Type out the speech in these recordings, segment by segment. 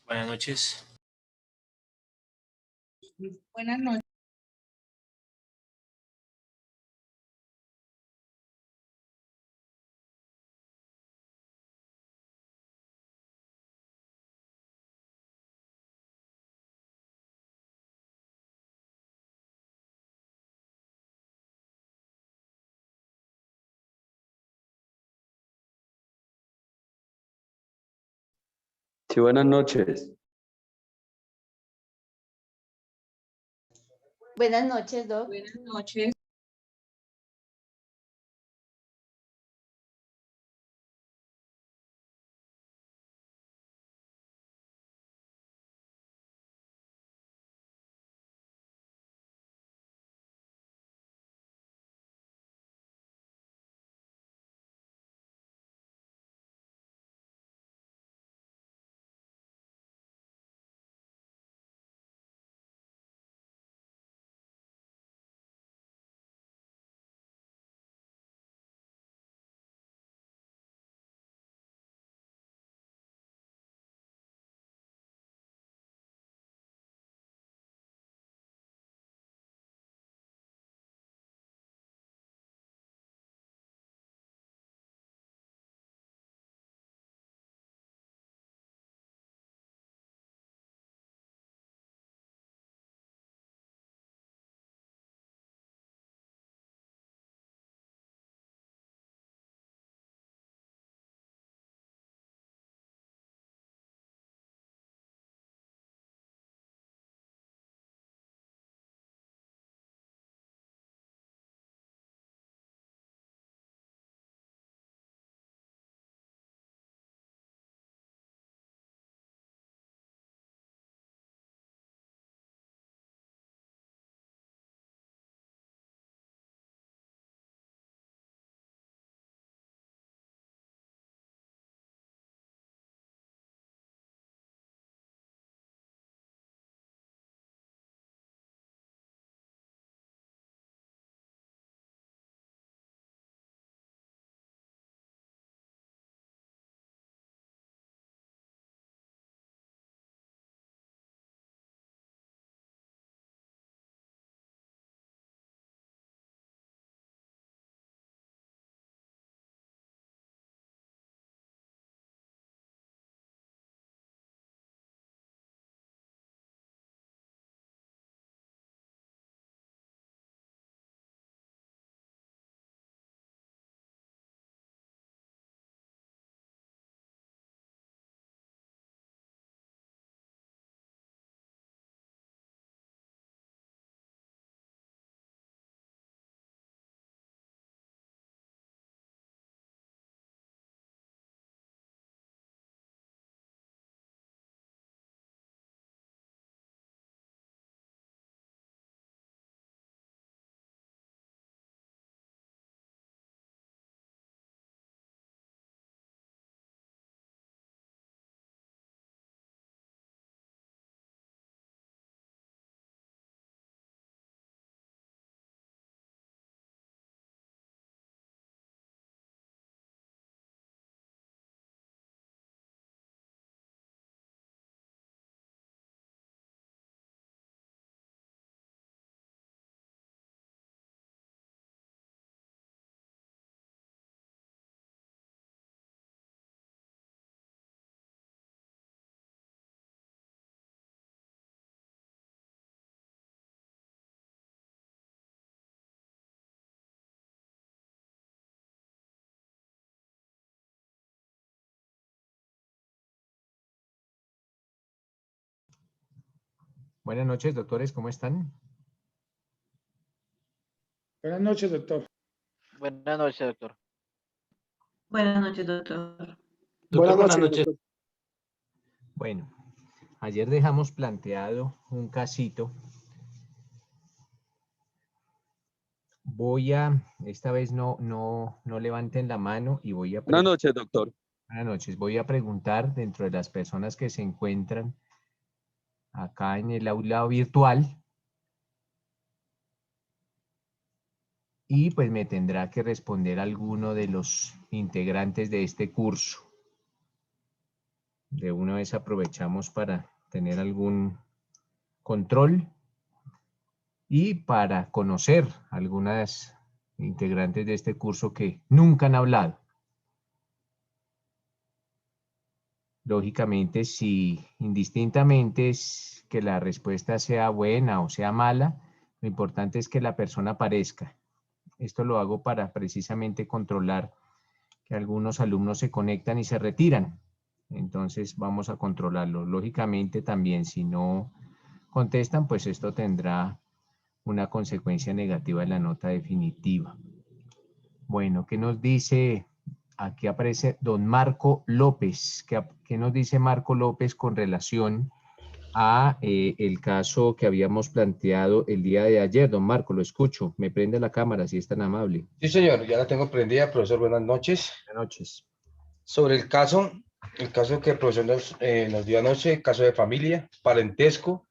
Buenas noches. Buenas noches. Sí, buenas noches. Buenas noches, Doc. Buenas noches. Buenas noches, doctores, ¿cómo están? Buenas noches, doctor. Buenas noches, doctor. Buenas noches, doctor. Doctor, buenas noches. Doctor. Bueno, ayer dejamos planteado un casito. Esta vez no levanten la mano y voy a Buenas noches, doctor. Buenas noches, voy a preguntar dentro de las personas que se encuentran acá en el aula virtual y pues me tendrá que responder alguno de los integrantes de este curso. de una vez aprovechamos para tener algún control y para conocer algunas integrantes de este curso que nunca han hablado. Lógicamente, si indistintamente es que la respuesta sea buena o sea mala, lo importante es que la persona aparezca. Esto lo hago para precisamente controlar que algunos alumnos se conectan y se retiran. Entonces vamos a controlarlo. Lógicamente también si no contestan, pues esto tendrá una consecuencia negativa en la nota definitiva. Bueno, ¿qué nos dice? Aquí aparece don Marco López. ¿Qué nos dice Marco López con relación a el caso que habíamos planteado el día de ayer? Don Marco, lo escucho. Me prende la cámara, si es tan amable. Sí, señor, ya la tengo prendida, profesor. Buenas noches. Buenas noches. Sobre el caso que el profesor nos dio anoche, caso de familia, parentesco.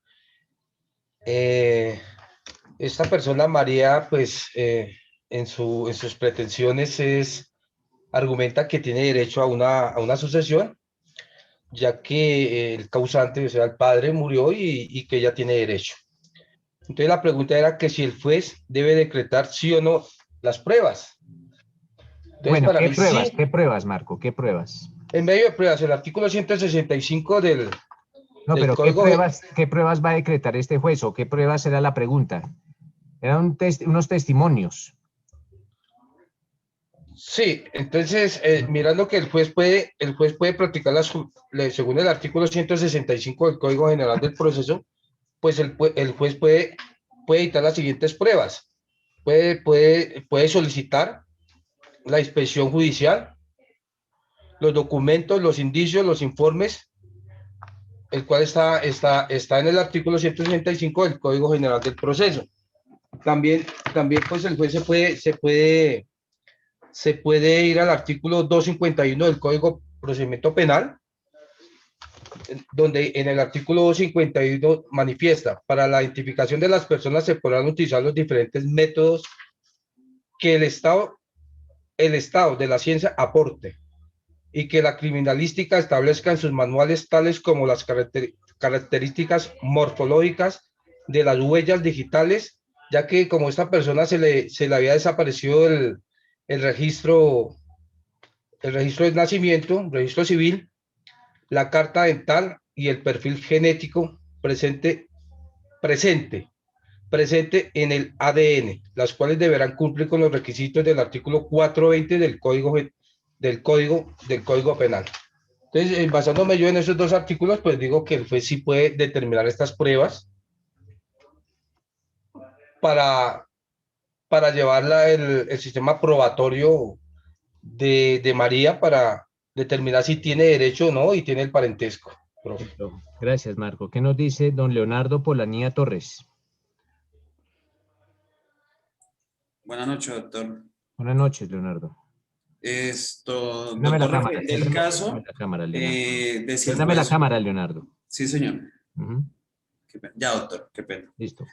Esta persona, María, pues en sus pretensiones argumenta que tiene derecho a una sucesión, ya que el causante, o sea, el padre, murió y que ella tiene derecho. Entonces la pregunta era que si el juez debe decretar sí o no las pruebas. Entonces, Bueno, para ¿qué mí pruebas? sí. ¿Qué pruebas, Marco? ¿Qué pruebas? En medio de pruebas, el artículo 165 No, del pero Código... ¿qué pruebas va a decretar este juez o qué pruebas era la pregunta? Eran unos testimonios. Sí, entonces, mirando que el juez puede practicar según el artículo 165 del Código General del Proceso, pues el juez puede dictar las siguientes pruebas. Puede solicitar la inspección judicial, los documentos, los indicios, los informes, el cual está en el artículo 165 del Código General del Proceso. También pues el juez se puede ir al artículo 251 del Código Procedimiento Penal, donde en el artículo 251 manifiesta, para la identificación de las personas se podrán utilizar los diferentes métodos que el Estado de la ciencia aporte y que la criminalística establezca en sus manuales tales como las características morfológicas de las huellas digitales, ya que como esta persona se le había desaparecido el registro de nacimiento, el registro civil, la carta dental y el perfil genético presente en el ADN, las cuales deberán cumplir con los requisitos del artículo 420 del Código Penal. Entonces, basándome yo en esos dos artículos, pues digo que el juez sí puede determinar estas pruebas para llevarla el sistema probatorio de María para determinar si tiene derecho o no y tiene el parentesco. Profe. Gracias, Marco. ¿Qué nos dice don Leonardo Polanía Torres? Buenas noches, doctor. Buenas noches, Leonardo. Doctor, la cámara, referente al caso, la cámara, Leonardo. de si el Préndame la juez... cámara, Leonardo. Sí, señor. Uh-huh. Ya, doctor, qué pena. Listo.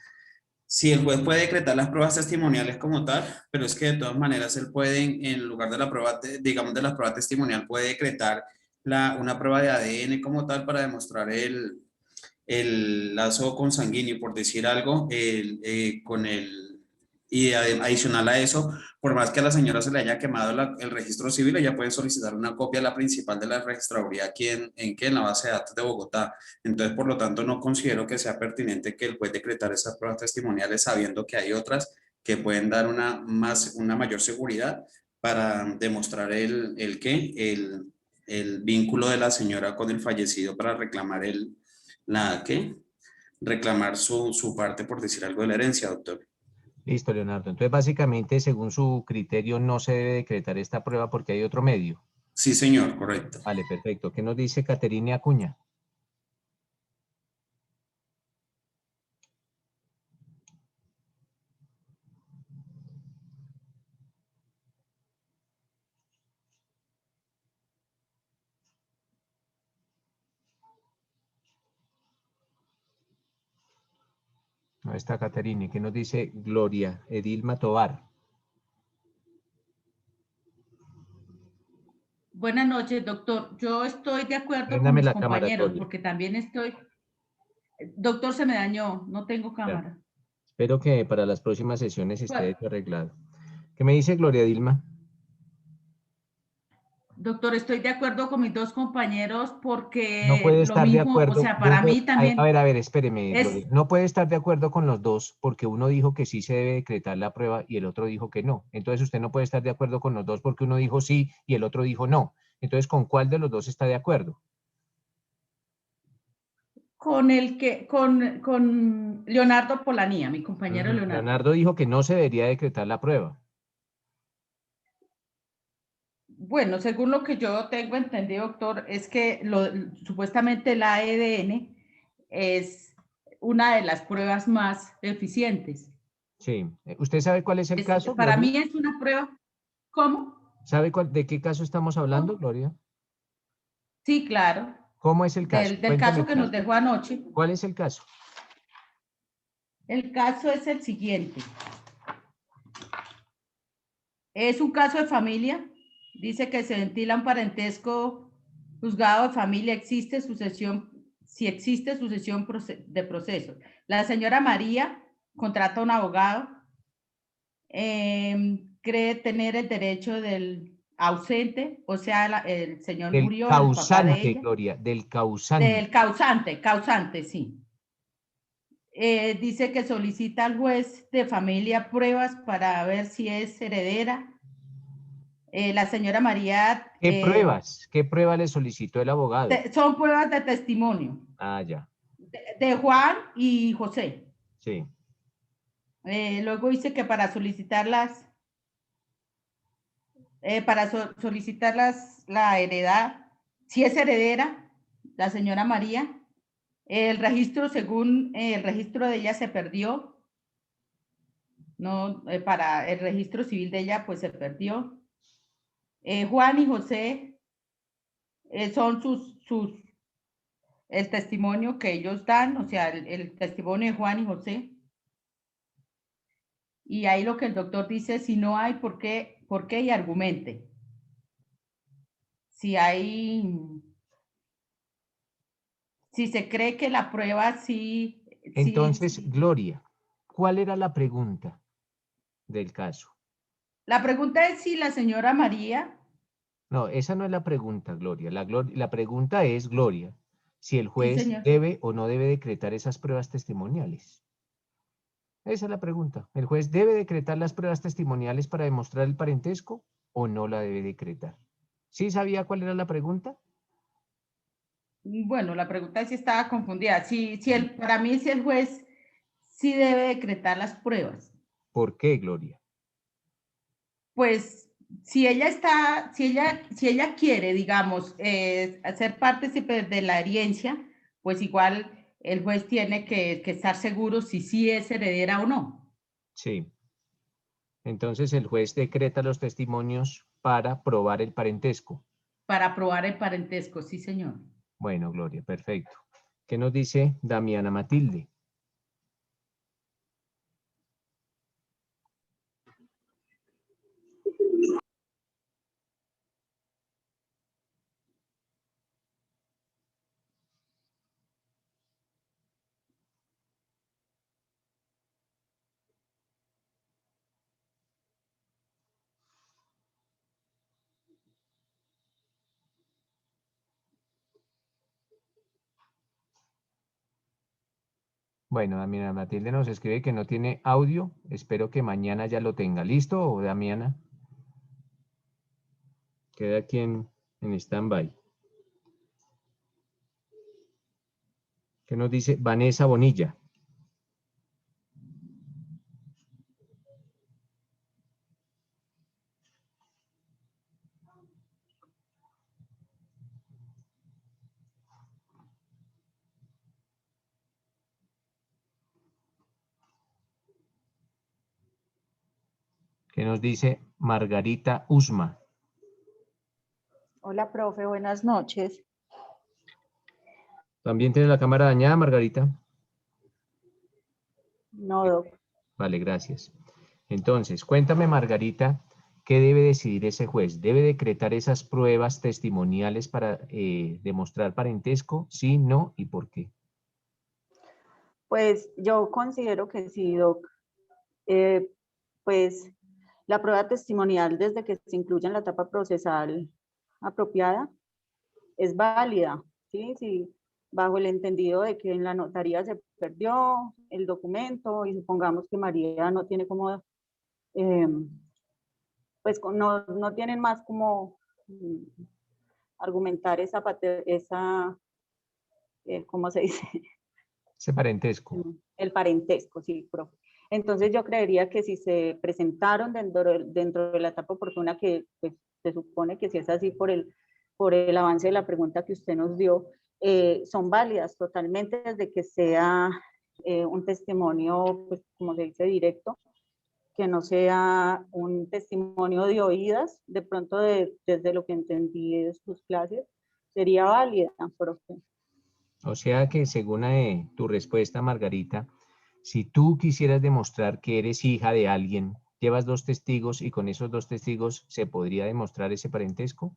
Sí, el juez puede decretar las pruebas testimoniales como tal, pero es que de todas maneras él puede, en lugar de la prueba, digamos, de la prueba testimonial, puede decretar una prueba de ADN como tal para demostrar el lazo consanguíneo, por decir algo, y adicional a eso, por más que a la señora se le haya quemado el registro civil, ella puede solicitar una copia de la principal de la registraduría aquí en la base de datos de Bogotá. Entonces, por lo tanto, no considero que sea pertinente que el juez decretar esas pruebas testimoniales sabiendo que hay otras que pueden dar una mayor seguridad para demostrar el vínculo de la señora con el fallecido para reclamar reclamar su parte, por decir algo, de la herencia, doctor. Listo, Leonardo. Entonces, básicamente, según su criterio, no se debe decretar esta prueba porque hay otro medio. Sí, señor, correcto. Vale, perfecto. ¿Qué nos dice Caterina Acuña? No está Caterina. ¿Qué nos dice Gloria Edilma Tovar? Buenas noches, doctor. Yo estoy de acuerdo con Préndame mis la cámara, compañeros Gloria. porque también estoy... Doctor, se me dañó, no tengo cámara. Espero que para las próximas sesiones esté Bueno. esto arreglado. ¿Qué me dice Gloria Dilma? Doctor, estoy de acuerdo con mis dos compañeros No porque puede lo estar de mismo, o acuerdo. sea, para mí también A ver, espéreme, es... Gloria. No puede estar de acuerdo con los dos porque uno dijo que sí se debe decretar la prueba y el otro dijo que no. Entonces usted no puede estar de acuerdo con los dos porque uno dijo sí y el otro dijo no. Entonces, ¿con cuál de los dos está de acuerdo? con Leonardo Polanía, mi compañero Leonardo. Leonardo dijo que no se debería decretar la prueba. Bueno, según lo que yo tengo entendido, doctor, es que supuestamente la ADN es una de las pruebas más eficientes. Sí. ¿Usted sabe cuál es el caso, Para Gloria? mí es una prueba. ¿Cómo? ¿Sabe de qué caso estamos hablando, Gloria? Sí, claro. ¿Cómo es el caso? Del Cuéntame caso el que nos caso. dejó anoche. ¿Cuál es el caso? El caso es el siguiente. Es un caso de familia. Dice que se ventila un parentesco juzgado de familia. Existe sucesión, si existe sucesión de proceso. La señora María contrata a un abogado. Cree tener el derecho del ausente, o sea, el señor Del murió, el papá de causante, ella. Gloria, del causante. Del causante, sí. Dice que solicita al juez de familia pruebas para ver si es heredera. La señora María... ¿Qué pruebas? ¿Qué prueba le solicitó el abogado? Son pruebas de testimonio. Ah, ya. De Juan y José. Sí. Luego dice que para solicitarlas, la heredad, si es heredera, la señora María, el registro, según el registro de ella se perdió, no, para el registro civil de ella pues se perdió. Juan y José son el testimonio que ellos dan, o sea, el testimonio de Juan y José. Y ahí lo que el doctor dice, si no hay, ¿por qué y argumente? Si se cree que la prueba sí. Entonces, Sí. Gloria, ¿cuál era la pregunta del caso? La pregunta es si la señora María. No, esa no es la pregunta, Gloria. La pregunta es, Gloria, si el Sí, juez señor. debe o no debe decretar esas pruebas testimoniales. Esa es la pregunta. ¿El juez debe decretar las pruebas testimoniales para demostrar el parentesco o no la debe decretar? ¿Sí sabía cuál era la pregunta? Bueno, la pregunta es si estaba confundida. Para mí, si el juez sí debe decretar las pruebas. ¿Por qué, Gloria? Pues si ella quiere, digamos, hacer partícipe de la herencia, pues igual el juez tiene que estar seguro si sí es heredera o no. Sí. Entonces el juez decreta los testimonios para probar el parentesco. Para probar el parentesco, sí, señor. Bueno, Gloria, perfecto. ¿Qué nos dice Damiana Matilde? Bueno, Damiana Matilde nos escribe que no tiene audio. Espero que mañana ya lo tenga. ¿Listo, Damiana? Queda aquí en stand-by. ¿Qué nos dice Vanessa Bonilla? ¿Qué nos dice Margarita Usma? Hola, profe, buenas noches. ¿También tiene la cámara dañada, Margarita? No, doc. Vale, gracias. Entonces, cuéntame, Margarita, ¿qué debe decidir ese juez? ¿Debe decretar esas pruebas testimoniales para demostrar parentesco? ¿Sí, no? ¿Y por qué? Pues yo considero que sí, Doc. Pues la prueba testimonial, desde que se incluye en la etapa procesal apropiada, es válida, ¿sí? Sí, bajo el entendido de que en la notaría se perdió el documento y supongamos que María no tiene como, pues no tienen más como argumentar ¿cómo se dice? Ese parentesco. El parentesco, sí, profe. Entonces yo creería que si se presentaron dentro de la etapa oportuna, que pues, se supone que si es así por el avance de la pregunta que usted nos dio, son válidas totalmente desde que sea un testimonio, pues como se dice, directo, que no sea un testimonio de oídas, de pronto desde lo que entendí de sus clases, sería válida, profe. O sea que según tu respuesta, Margarita, si tú quisieras demostrar que eres hija de alguien, llevas 2 testigos y con esos 2 testigos se podría demostrar ese parentesco.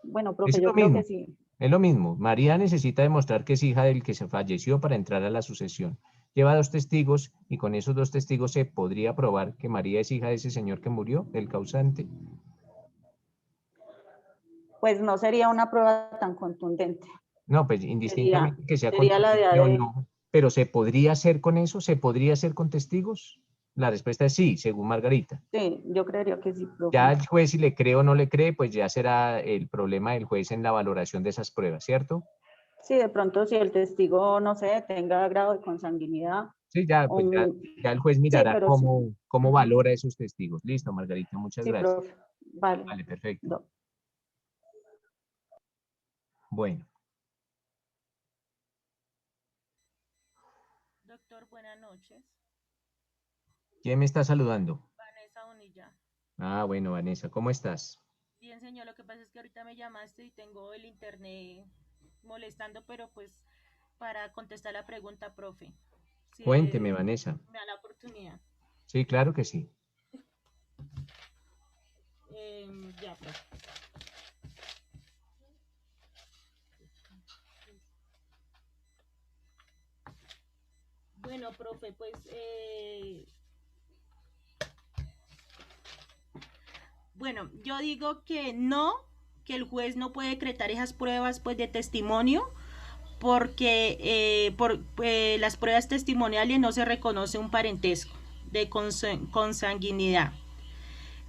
Bueno, Es profe, yo lo creo mismo, que sí. es lo mismo. María necesita demostrar que es hija del que se falleció para entrar a la sucesión. Lleva 2 testigos y con esos 2 testigos se podría probar que María es hija de ese señor que murió, del causante. Pues no sería una prueba tan contundente. No, pues indistintamente que sea sería la de contundente o ADN. no, pero ¿se podría hacer con eso? ¿Se podría hacer con testigos? La respuesta es sí, según Margarita. Sí, yo creería que sí, profe. Ya el juez, si le cree o no le cree, pues ya será el problema del juez en la valoración de esas pruebas, ¿cierto? Sí, de pronto si el testigo, no sé, tenga grado de consanguinidad. Sí, ya, pues ya el juez mirará pero sí. cómo valora esos testigos. Listo, Margarita, muchas Sí, gracias. profe. Vale. Vale, perfecto. No. Bueno. Doctor, buenas noches. ¿Quién me está saludando? Vanessa Bonilla. Ah, bueno, Vanessa, ¿cómo estás? Bien, señor, lo que pasa es que ahorita me llamaste y tengo el internet molestando, pero pues para contestar la pregunta, profe. Si Cuénteme, Vanessa. me da la oportunidad. Sí, claro que sí. Ya, profe. Bueno, profe, pues bueno, yo digo que no, que el juez no puede decretar esas pruebas pues de testimonio porque por las pruebas testimoniales no se reconoce un parentesco de consanguinidad.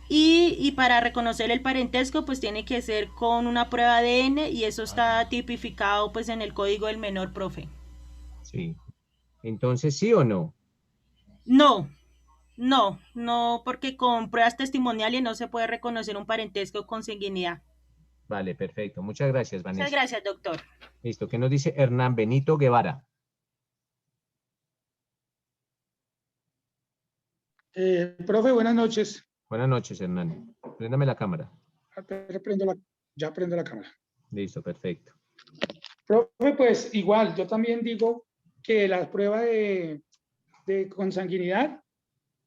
Y para reconocer el parentesco pues tiene que ser con una prueba de ADN y eso está tipificado pues en el Código del Menor, profe. Sí. Entonces, ¿sí o no? No, porque con pruebas testimoniales no se puede reconocer un parentesco con consanguinidad. Vale, perfecto. Muchas gracias, Vanessa. Muchas gracias, doctor. Listo. ¿Qué nos dice Hernán Benito Guevara? Profe, buenas noches. Buenas noches, Hernán. Préndame la cámara. Ya prendo la cámara. Listo, perfecto. Profe, pues igual, yo también digo que la prueba de consanguinidad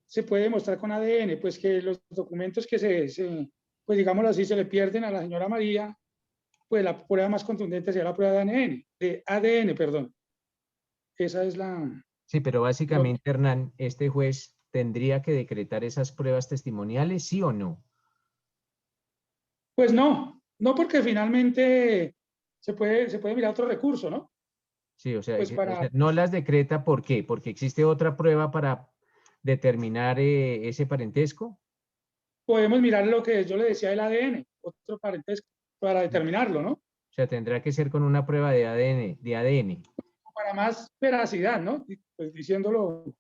se puede demostrar con ADN, pues que los documentos que pues digámoslo así, se le pierden a la señora María, pues la prueba más contundente sería la prueba de ADN, perdón. Esa es la... Sí, pero básicamente, Hernán, este juez tendría que decretar esas pruebas testimoniales, ¿sí o no? Pues no porque finalmente se puede mirar otro recurso, ¿no? Sí, o sea, Pues no las decreta, ¿por qué? Porque existe otra prueba para determinar ese parentesco. Podemos mirar lo que yo le decía del ADN, otro parentesco, para determinarlo, ¿no? O sea, tendrá que ser con una prueba de ADN. Para más veracidad, ¿no? Pues diciéndolo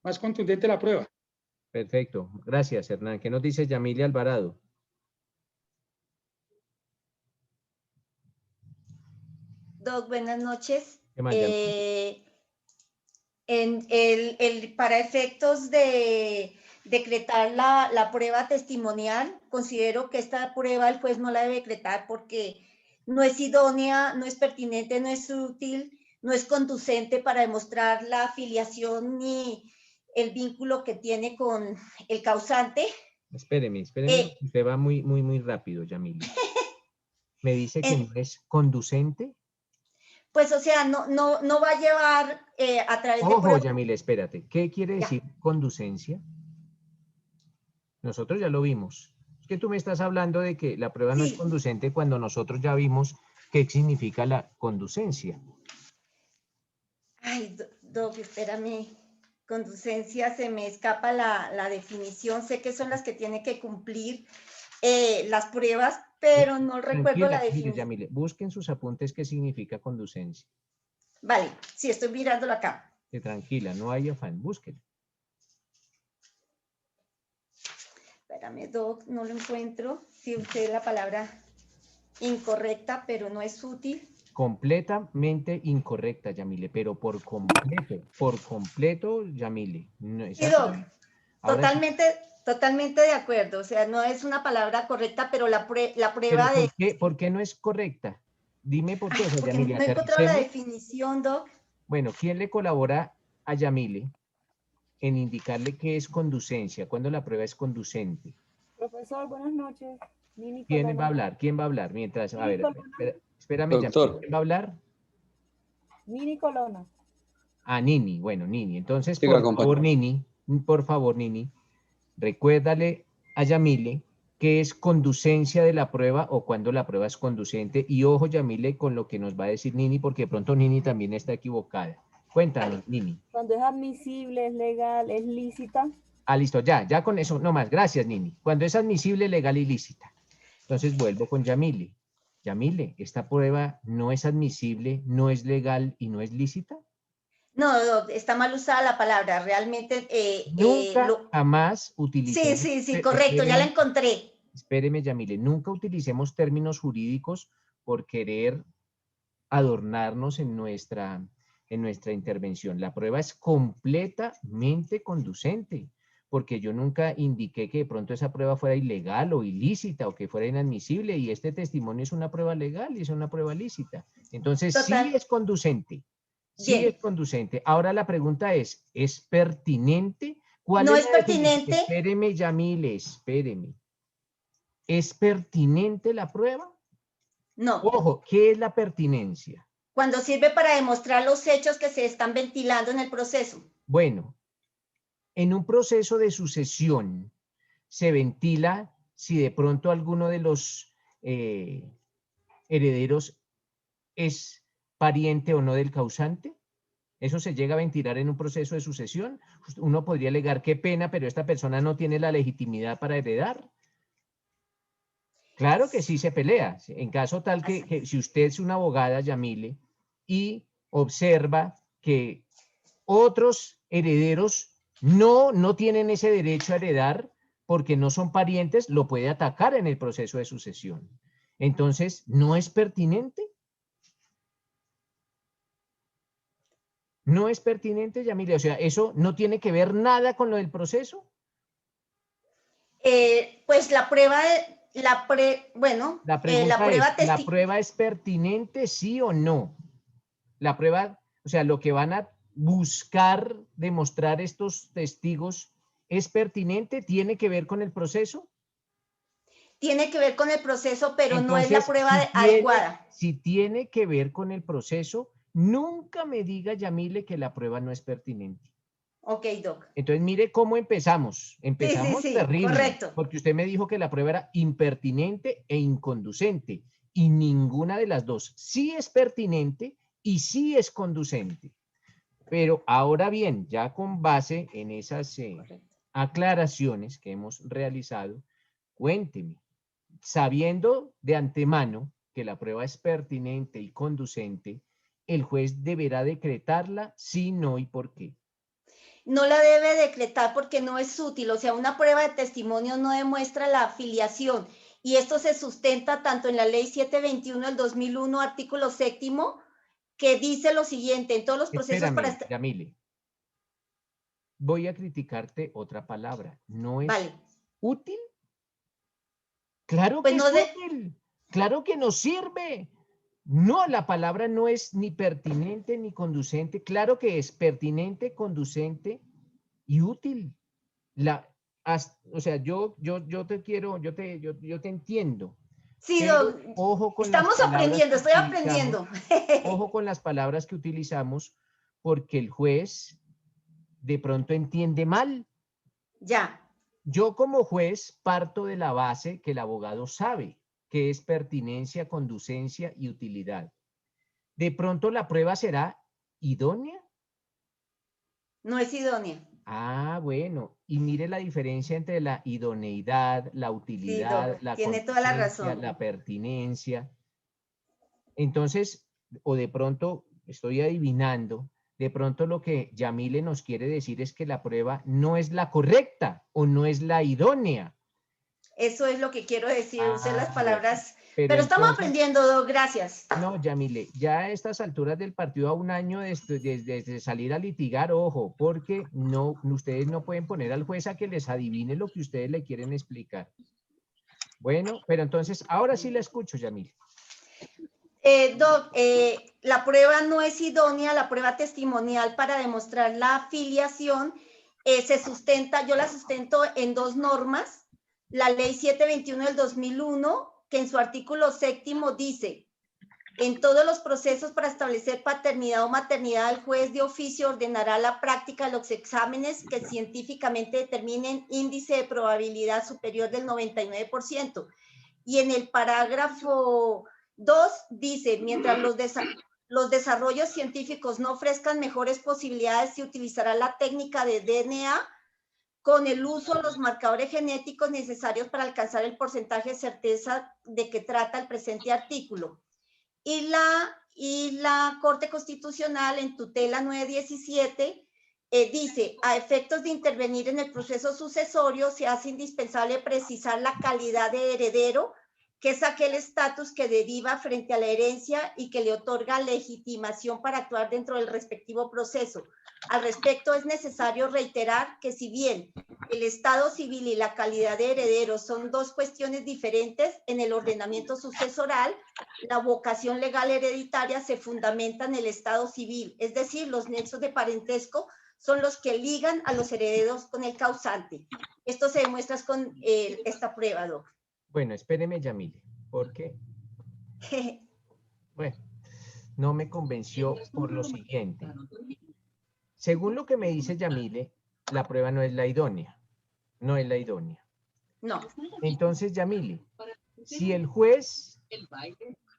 más contundente la prueba. Perfecto. Gracias, Hernán. ¿Qué nos dice Yamilia Alvarado? Doc, buenas noches. ¿Qué más, Para efectos de decretar la prueba testimonial, considero que esta prueba el juez no la debe decretar porque no es idónea, no es pertinente, no es útil, no es conducente para demostrar la afiliación ni el vínculo que tiene con el causante. Espéreme, Eh. usted va muy rápido, Yamile. Me dice que no es conducente. Pues, o sea, no va a llevar a través de Ojo, pruebas. Yamile, espérate. ¿Qué quiere Ya. decir conducencia? Nosotros ya lo vimos. Es que tú me estás hablando de que la prueba no es Sí. conducente cuando nosotros ya vimos qué significa la conducencia. Ay, Doc, espérame. Conducencia, se me escapa la definición. Sé que son las que tiene que cumplir las pruebas, pero no recuerdo la Tranquila, mire, definición. Yamile, busquen sus apuntes qué significa conducencia. Vale, sí, estoy mirándolo acá. Tranquila, no hay afán, búsquenlo. Espérame, Doc, no lo encuentro. Sí, usé la palabra incorrecta, pero no es útil. Completamente incorrecta, Yamile, pero por completo, Yamile. No, Sí, esa Doc, prueba- ahora sí, totalmente de acuerdo. O sea, no es una palabra correcta, pero la pero prueba de... ¿por qué no es correcta? Dime por qué, o sea, Porque Yamile, no he encontrado la aterricemos. definición, Doc. Bueno, ¿quién le colabora a Yamile en indicarle qué es conducencia, cuando la prueba es conducente? Profesor, buenas noches. Nini ¿Quién Colonna. va a hablar? ¿Quién va a hablar? Mientras, a Nini ver, Colonna. espérame, Doctor. Yamile, ¿quién va a hablar? Nini Colonna. Ah, Nini, bueno, Nini. Entonces, Siga, por favor, Nini, recuérdale a Yamile qué es conducencia de la prueba o cuando la prueba es conducente. Y ojo, Yamile, con lo que nos va a decir Nini, porque de pronto Nini también está equivocada. Cuéntanos, Nini. Cuando es admisible, es legal, es lícita. Ah, listo, ya con eso, no más. Gracias, Nini. Cuando es admisible, legal y lícita. Entonces vuelvo con Yamile. Yamile, ¿esta prueba no es admisible, no es legal y no es lícita? No, Doc, está mal usada la palabra. Realmente... Nunca jamás utilicemos... Sí, correcto, ya la encontré. Espéreme, Yamile, nunca utilicemos términos jurídicos por querer adornarnos en nuestra intervención. La prueba es completamente conducente, porque yo nunca indiqué que de pronto esa prueba fuera ilegal o ilícita o que fuera inadmisible, y este testimonio es una prueba legal y es una prueba lícita. Entonces, Total. sí es conducente. Sí Bien. es conducente. Ahora la pregunta ¿es pertinente? ¿Cuál No es es la definición? pertinente. Espéreme, Yamile, espéreme. ¿Es pertinente la prueba? No. Ojo, ¿qué es la pertinencia? Cuando sirve para demostrar los hechos que se están ventilando en el proceso. Bueno, en un proceso de sucesión se ventila si de pronto alguno de los herederos es pariente o no del causante. Eso se llega a ventilar en un proceso de sucesión. Uno podría alegar qué pena, pero esta persona no tiene la legitimidad para heredar. Claro que sí se pelea. En caso tal que si usted es una abogada, Yamile, y observa que otros herederos no tienen ese derecho a heredar porque no son parientes, lo puede atacar en el proceso de sucesión. Entonces, ¿no es pertinente? ¿No es pertinente, Yamile? O sea, ¿eso no tiene que ver nada con lo del proceso? Pues la prueba, La pregunta prueba es, ¿la prueba es pertinente, sí o no? La prueba, o sea, lo que van a buscar demostrar estos testigos, ¿es pertinente? ¿Tiene que ver con el proceso? Tiene que ver con el proceso, pero no es la Entonces, prueba adecuada. Si tiene que ver con el proceso, nunca me diga, Yamile, que la prueba no es pertinente. Ok, Doc. Entonces, mire cómo empezamos. Empezamos Sí, terrible, correcto. porque usted me dijo que la prueba era impertinente e inconducente, y ninguna de las dos. Sí es pertinente y sí es conducente. Pero ahora bien, ya con base en esas aclaraciones que hemos realizado, cuénteme, sabiendo de antemano que la prueba es pertinente y conducente, el juez deberá decretarla, sí, no y por qué. No la debe decretar porque no es útil, o sea, una prueba de testimonio no demuestra la afiliación, y esto se sustenta tanto en la ley 721 del 2001, artículo 7º, que dice lo siguiente: en todos los procesos Espérame, Yamile, voy a criticarte otra palabra. ¿No es útil? Claro que es útil, claro que nos sirve. No, la palabra no es ni pertinente ni conducente. Claro que es pertinente, conducente y útil. O sea, yo te quiero, yo te entiendo. Sí, Pero doc, ojo con las estamos palabras aprendiendo, que estoy utilizamos, aprendiendo. ojo con las palabras que utilizamos, porque el juez de pronto entiende mal. Ya, Yo como juez parto de la base que el abogado sabe, que es pertinencia, conducencia y utilidad. De pronto la prueba será idónea. no es idónea. Ah, bueno, y mire la diferencia entre la idoneidad, la Sí, doc, utilidad, la tiene toda la conducencia, razón. la pertinencia. Entonces, o de pronto estoy adivinando, de pronto lo que Yamile nos quiere decir es que la prueba no es la correcta o no es la idónea. Eso es lo que quiero decir, usé las Bueno, palabras, pero pero estamos entonces, aprendiendo, doc, gracias. no, Yamile, ya a estas alturas del partido, a un año de salir a litigar, ojo, porque no, ustedes no pueden poner al juez a que les adivine lo que ustedes le quieren explicar. Bueno, pero entonces, ahora sí la escucho, Yamile. Doc, la prueba no es idónea, la prueba testimonial para demostrar la afiliación se sustenta, yo la sustento en dos normas, la ley 721 del 2001, que en su artículo séptimo dice, en todos los procesos para establecer paternidad o maternidad, el juez de oficio ordenará la práctica de los exámenes que científicamente determinen índice de probabilidad superior del 99%. Y en el parágrafo 2 dice, mientras los desarrollos científicos no ofrezcan mejores posibilidades, se utilizará la técnica de DNA con el uso de los marcadores genéticos necesarios para alcanzar el porcentaje de certeza de que trata el presente artículo. Y la Corte Constitucional en tutela 917 dice, a efectos de intervenir en el proceso sucesorio, se hace indispensable precisar la calidad de heredero, que es aquel estatus que deriva frente a la herencia y que le otorga legitimación para actuar dentro del respectivo proceso. Al respecto, es necesario reiterar que si bien el estado civil y la calidad de heredero son dos cuestiones diferentes, en el ordenamiento sucesoral, la vocación legal hereditaria se fundamenta en el estado civil, es decir, los nexos de parentesco son los que ligan a los herederos con el causante. Esto se demuestra con esta prueba, Doc. Bueno, espéreme, Yamile, porque, bueno, no me convenció por lo siguiente. Según lo que me dice Yamile, la prueba no es la idónea. No es la idónea. No. Entonces, Yamile, si el juez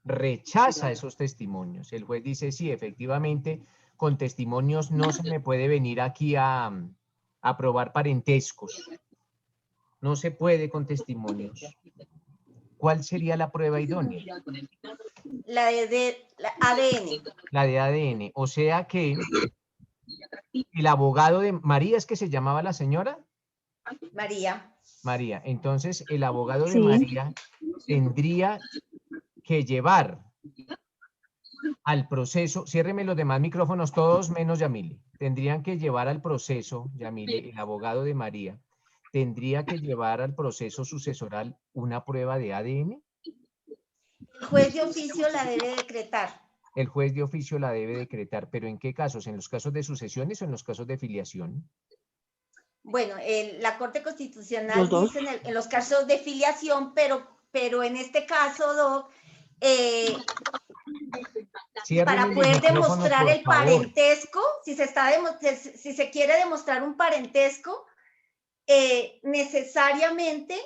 rechaza esos testimonios, el juez dice, sí, efectivamente, con testimonios no se me puede venir aquí a probar parentescos. No se puede con testimonios. ¿Cuál sería la prueba idónea? La de ADN. La de ADN. O sea que el abogado de María, ¿es que se llamaba la señora? María. María. Entonces, el abogado de María tendría que llevar al proceso, ciérreme los demás micrófonos, todos menos Yamile. Tendrían que llevar al proceso, Yamile, el abogado de María, tendría que llevar al proceso sucesoral una prueba de ADN. El juez de oficio la debe decretar. El juez de oficio la debe decretar, pero ¿en qué casos? ¿En los casos de sucesiones o en los casos de filiación? Bueno, la Corte Constitucional dice en los casos de filiación, pero en este caso, Doc, para poder demostrar el parentesco, si se quiere demostrar un parentesco, necesariamente,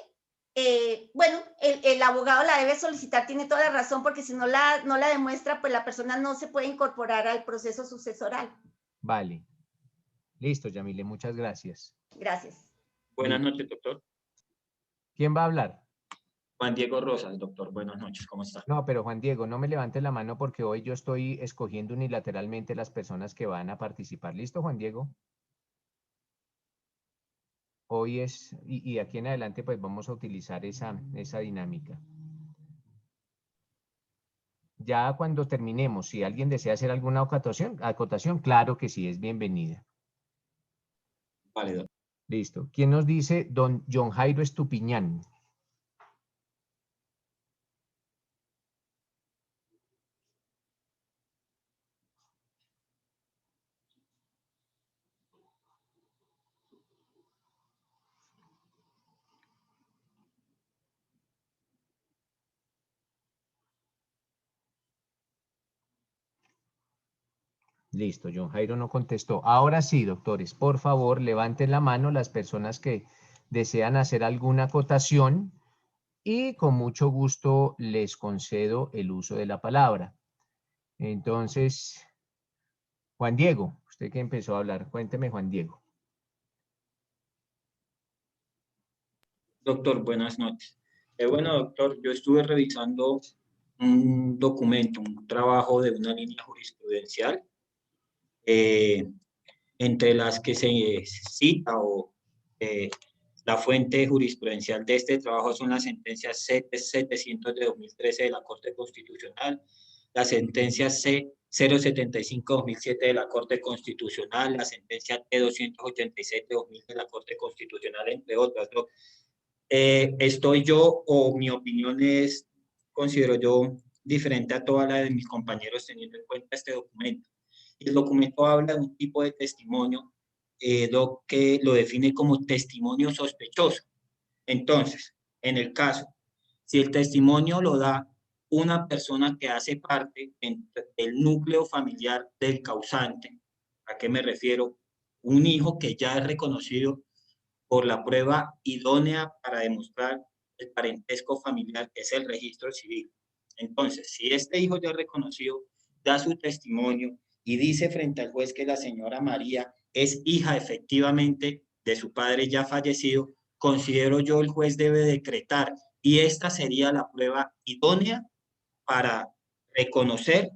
bueno, el abogado la debe solicitar, tiene toda la razón, porque si no la demuestra, pues la persona no se puede incorporar al proceso sucesoral. Vale. Listo, Yamile, muchas gracias. Gracias. Buenas noches, doctor. ¿Quién va a hablar? Juan Diego Rosas, doctor. Buenas noches, ¿cómo está? No, pero Juan Diego, no me levante la mano porque hoy yo estoy escogiendo unilateralmente las personas que van a participar. ¿Listo, Juan Diego? Hoy es, y aquí en adelante pues vamos a utilizar esa dinámica. Ya cuando terminemos, si alguien desea hacer alguna acotación, claro que sí, es bienvenida. Válido. Listo. ¿Quién nos dice? Don John Jairo Estupiñán. Listo, John Jairo no contestó. Ahora sí, doctores, por favor, levanten la mano las personas que desean hacer alguna acotación y con mucho gusto les concedo el uso de la palabra. Entonces, Juan Diego, usted que empezó a hablar, cuénteme, Juan Diego. Doctor, buenas noches. Bueno, doctor, yo estuve revisando un documento, un trabajo de una línea jurisprudencial, entre las que se cita o la fuente jurisprudencial de este trabajo son las sentencias C700 de 2013 de la Corte Constitucional, la sentencia C075-2007 de la Corte Constitucional, la sentencia T287 de 2000 de la Corte Constitucional, entre otras, ¿no? Estoy yo, o mi opinión es, considero yo, diferente a toda la de mis compañeros teniendo en cuenta este documento. El documento habla de un tipo de testimonio lo que lo define como testimonio sospechoso. Entonces, en el caso, si el testimonio lo da una persona que hace parte del núcleo familiar del causante, ¿a qué me refiero? Un hijo que ya es reconocido por la prueba idónea para demostrar el parentesco familiar, que es el registro civil. Entonces, si este hijo ya reconocido da su testimonio y dice frente al juez que la señora María es hija efectivamente de su padre ya fallecido, considero yo el juez debe decretar, y esta sería la prueba idónea para reconocer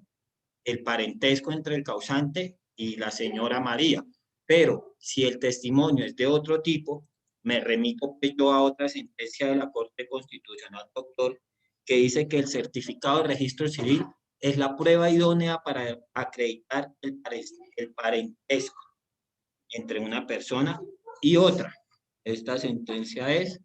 el parentesco entre el causante y la señora María. Pero si el testimonio es de otro tipo, me remito yo a otra sentencia de la Corte Constitucional, doctor, que dice que el certificado de registro civil es la prueba idónea para acreditar el parentesco entre una persona y otra. Esta sentencia es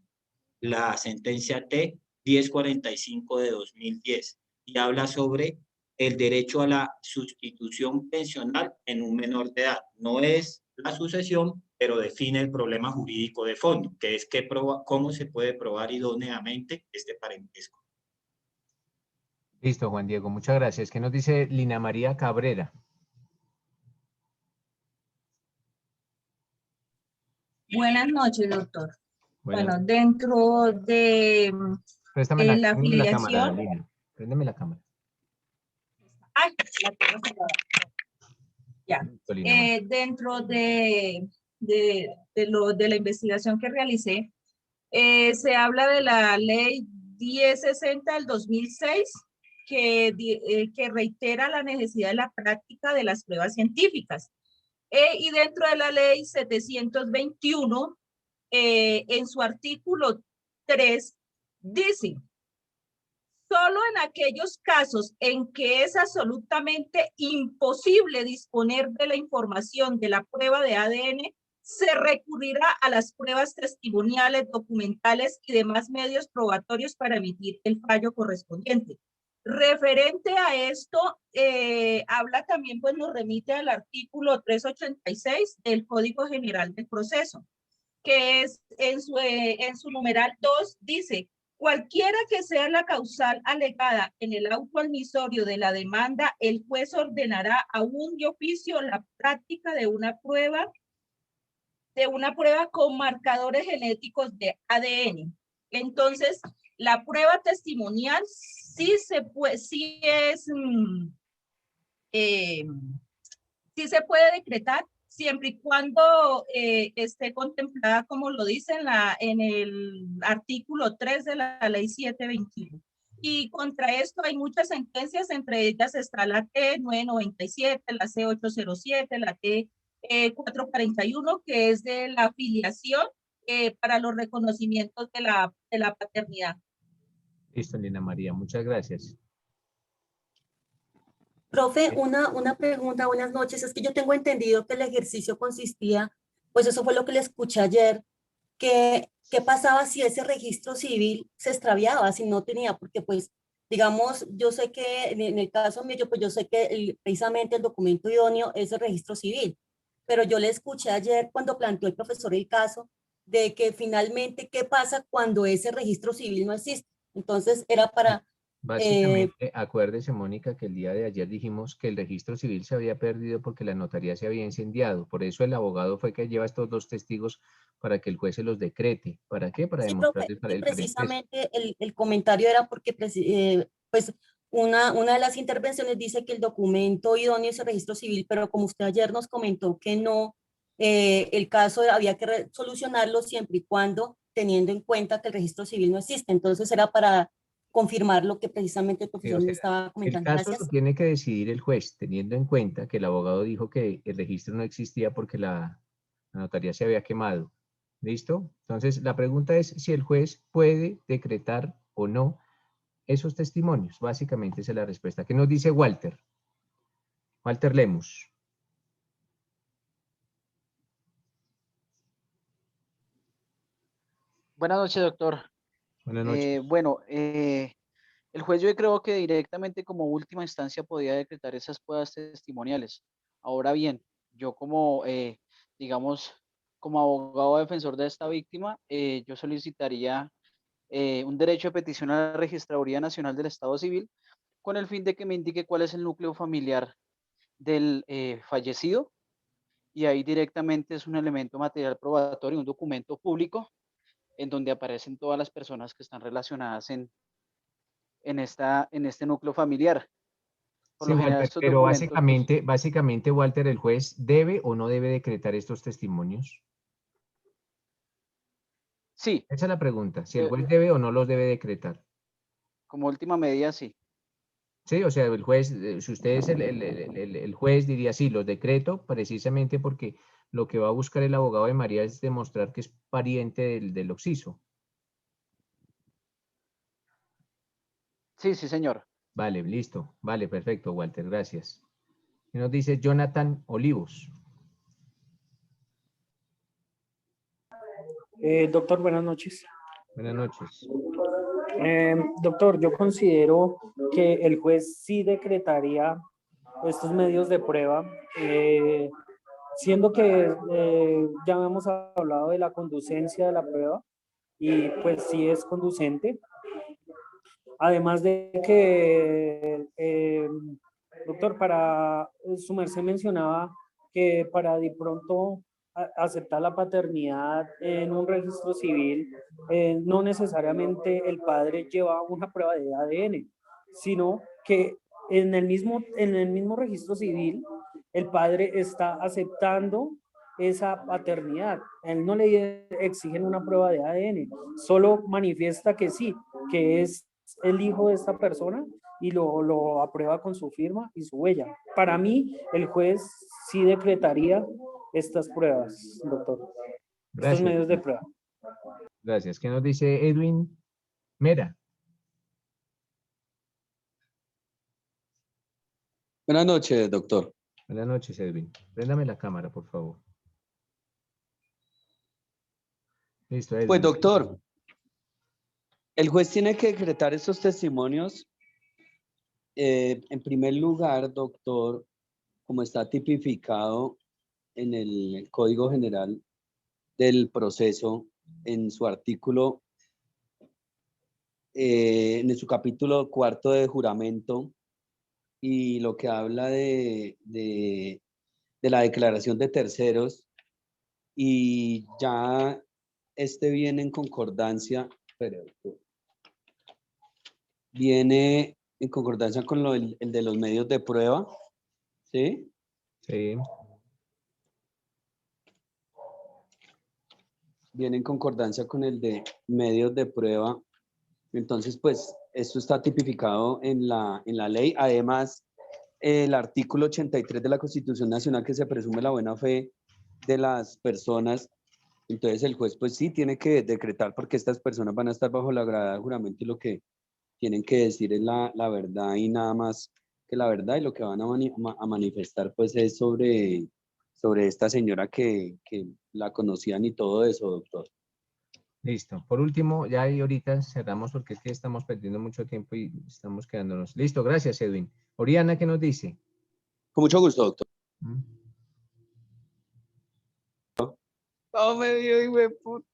la sentencia T1045 de 2010 y habla sobre el derecho a la sustitución pensional en un menor de edad. No es la sucesión, pero define el problema jurídico de fondo, que es cómo se puede probar idóneamente este parentesco. Listo, Juan Diego, muchas gracias. ¿Qué nos dice Lina María Cabrera? Buenas noches, doctor. Buenas. Bueno, dentro de Préstame la préndeme la cámara, afiliación... Lina. Préndeme la cámara. Ay, la tengo cerrada. Ya. Listo, Lina María. Dentro de la investigación que realicé, se habla de la ley 1060 del 2006, que reitera la necesidad de la práctica de las pruebas científicas. Y dentro de la ley 721, en su artículo 3, dice: solo en aquellos casos en que es absolutamente imposible disponer de la información de la prueba de ADN, se recurrirá a las pruebas testimoniales, documentales y demás medios probatorios para emitir el fallo correspondiente. Referente a esto, habla también, pues nos remite al artículo 386 del Código General del Proceso, que es en su numeral 2, dice: cualquiera que sea la causal alegada en el auto admisorio de la demanda, el juez ordenará aún de oficio la práctica de una prueba con marcadores genéticos de ADN. Entonces, la prueba testimonial sí se puede decretar, siempre y cuando esté contemplada, como lo dice en el artículo 3 de la ley 721. Y contra esto hay muchas sentencias, entre ellas está la T997, la C807, la T441, que es de la afiliación para los reconocimientos de la paternidad. Listo, Lina María, muchas gracias. Profe, una pregunta, buenas noches. Es que yo tengo entendido que el ejercicio consistía, pues eso fue lo que le escuché ayer, que qué pasaba si ese registro civil se extraviaba, si no tenía, porque pues, digamos, yo sé que en el caso mío, pues yo sé que precisamente el documento idóneo es el registro civil, pero yo le escuché ayer cuando planteó el profesor el caso de que finalmente, ¿qué pasa cuando ese registro civil no existe? Entonces, era para Básicamente, acuérdese, Mónica, que el día de ayer dijimos que el registro civil se había perdido porque la notaría se había incendiado. Por eso el abogado fue que lleva estos dos testigos para que el juez se los decrete. ¿Para qué? Para Sí, profe, demostrar y el parentesco. precisamente el comentario era porque pues una de las intervenciones dice que el documento idóneo es el registro civil, pero como usted ayer nos comentó que no, el caso había que solucionarlo siempre y cuando teniendo en cuenta que el registro civil no existe. Entonces era para confirmar lo que precisamente el Sí, profesor o me sea, estaba el comentando. caso Gracias. lo tiene que decidir el juez, teniendo en cuenta que el abogado dijo que el registro no existía porque la notaría se había quemado. ¿Listo? Entonces, la pregunta es si el juez puede decretar o no esos testimonios. Básicamente esa es la respuesta. ¿Qué nos dice Walter? Walter Lemus. Buenas noches, doctor. Buenas noches. Bueno, el juez yo creo que directamente como última instancia podía decretar esas pruebas testimoniales. Ahora bien, yo como, digamos, como abogado defensor de esta víctima, yo solicitaría un derecho de petición a la Registraduría Nacional del Estado Civil con el fin de que me indique cuál es el núcleo familiar del fallecido, y ahí directamente es un elemento material probatorio, un documento público en donde aparecen todas las personas que están relacionadas en este núcleo familiar. Por Sí, lo general, Walter, estos pero documentos, pues, básicamente, Walter, ¿el juez debe o no debe decretar estos testimonios? sí, Esa es la pregunta, si el juez debe o no los debe decretar. como última medida, sí. Sí, o sea, el juez, si usted es el juez, diría, sí, los decreto precisamente porque lo que va a buscar el abogado de María es demostrar que es pariente del occiso. Sí, sí, señor. Vale, listo. Vale, perfecto, Walter, gracias. Y nos dice Jonathan Olivos. Doctor, buenas noches. Buenas noches. Doctor, yo considero que el juez sí decretaría estos medios de prueba, siendo que ya hemos hablado de la conducencia de la prueba y pues sí es conducente. Además de que, doctor, para su merced mencionaba que para de pronto aceptar la paternidad en un registro civil, no necesariamente el padre lleva una prueba de ADN, sino que en el mismo registro civil, el padre está aceptando esa paternidad. A él no le exigen una prueba de ADN, solo manifiesta que sí, que es el hijo de esta persona y lo aprueba con su firma y su huella. Para mí, el juez sí decretaría estas pruebas, doctor. Gracias. Estos medios de prueba. Gracias. ¿Qué nos dice Edwin Mera? Buenas noches, doctor. Buenas noches, Edwin. Préndame la cámara, por favor. Listo, Edwin. Pues, doctor, el juez tiene que decretar estos testimonios. En primer lugar, doctor, como está tipificado en el Código General del Proceso, en su artículo, en su capítulo 4 de juramento, y lo que habla de la declaración de terceros, y ya viene en concordancia, viene en concordancia con el de los medios de prueba, ¿sí? Sí. Viene en concordancia con el de medios de prueba. Entonces, pues, esto está tipificado en la ley. Además, el artículo 83 de la Constitución Nacional, que se presume la buena fe de las personas. Entonces, el juez, pues sí, tiene que decretar porque estas personas van a estar bajo la grada de juramento y lo que tienen que decir es la verdad y nada más que la verdad, y lo que van a manifestar, pues, es sobre esta señora que la conocían y todo eso, doctor. Listo. Por último, ya ahí ahorita cerramos porque es que estamos perdiendo mucho tiempo y estamos quedándonos. Listo, gracias, Edwin. Oriana, ¿qué nos dice? Con mucho gusto, doctor. No me dio, hijo de puta.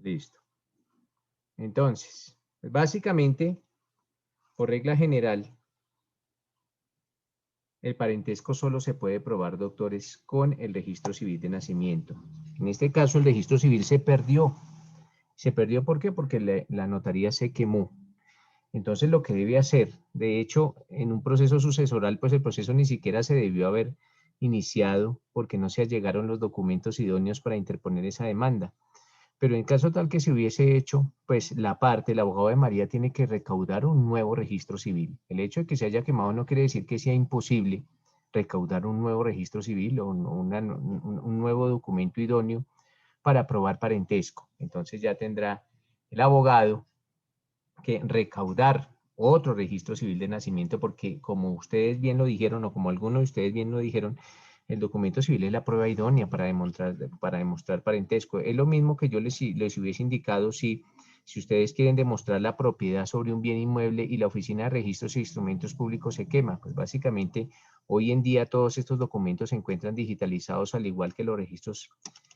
Listo. Entonces, pues básicamente, por regla general, el parentesco solo se puede probar, doctores, con el registro civil de nacimiento. En este caso, el registro civil se perdió. ¿Se perdió por qué? Porque la notaría se quemó. Entonces, lo que debe hacer, de hecho, en un proceso sucesoral, pues el proceso ni siquiera se debió haber iniciado porque no se allegaron los documentos idóneos para interponer esa demanda. Pero en caso tal que se hubiese hecho, pues la parte, el abogado de María tiene que recaudar un nuevo registro civil. El hecho de que se haya quemado no quiere decir que sea imposible recaudar un nuevo registro civil o un nuevo documento idóneo para probar parentesco. Entonces ya tendrá el abogado que recaudar otro registro civil de nacimiento porque como ustedes bien lo dijeron o como algunos de ustedes bien lo dijeron, el documento civil es la prueba idónea para demostrar parentesco. Es lo mismo que yo les hubiese indicado si ustedes quieren demostrar la propiedad sobre un bien inmueble y la Oficina de Registros e Instrumentos Públicos se quema. Pues básicamente, hoy en día todos estos documentos se encuentran digitalizados al igual que los registros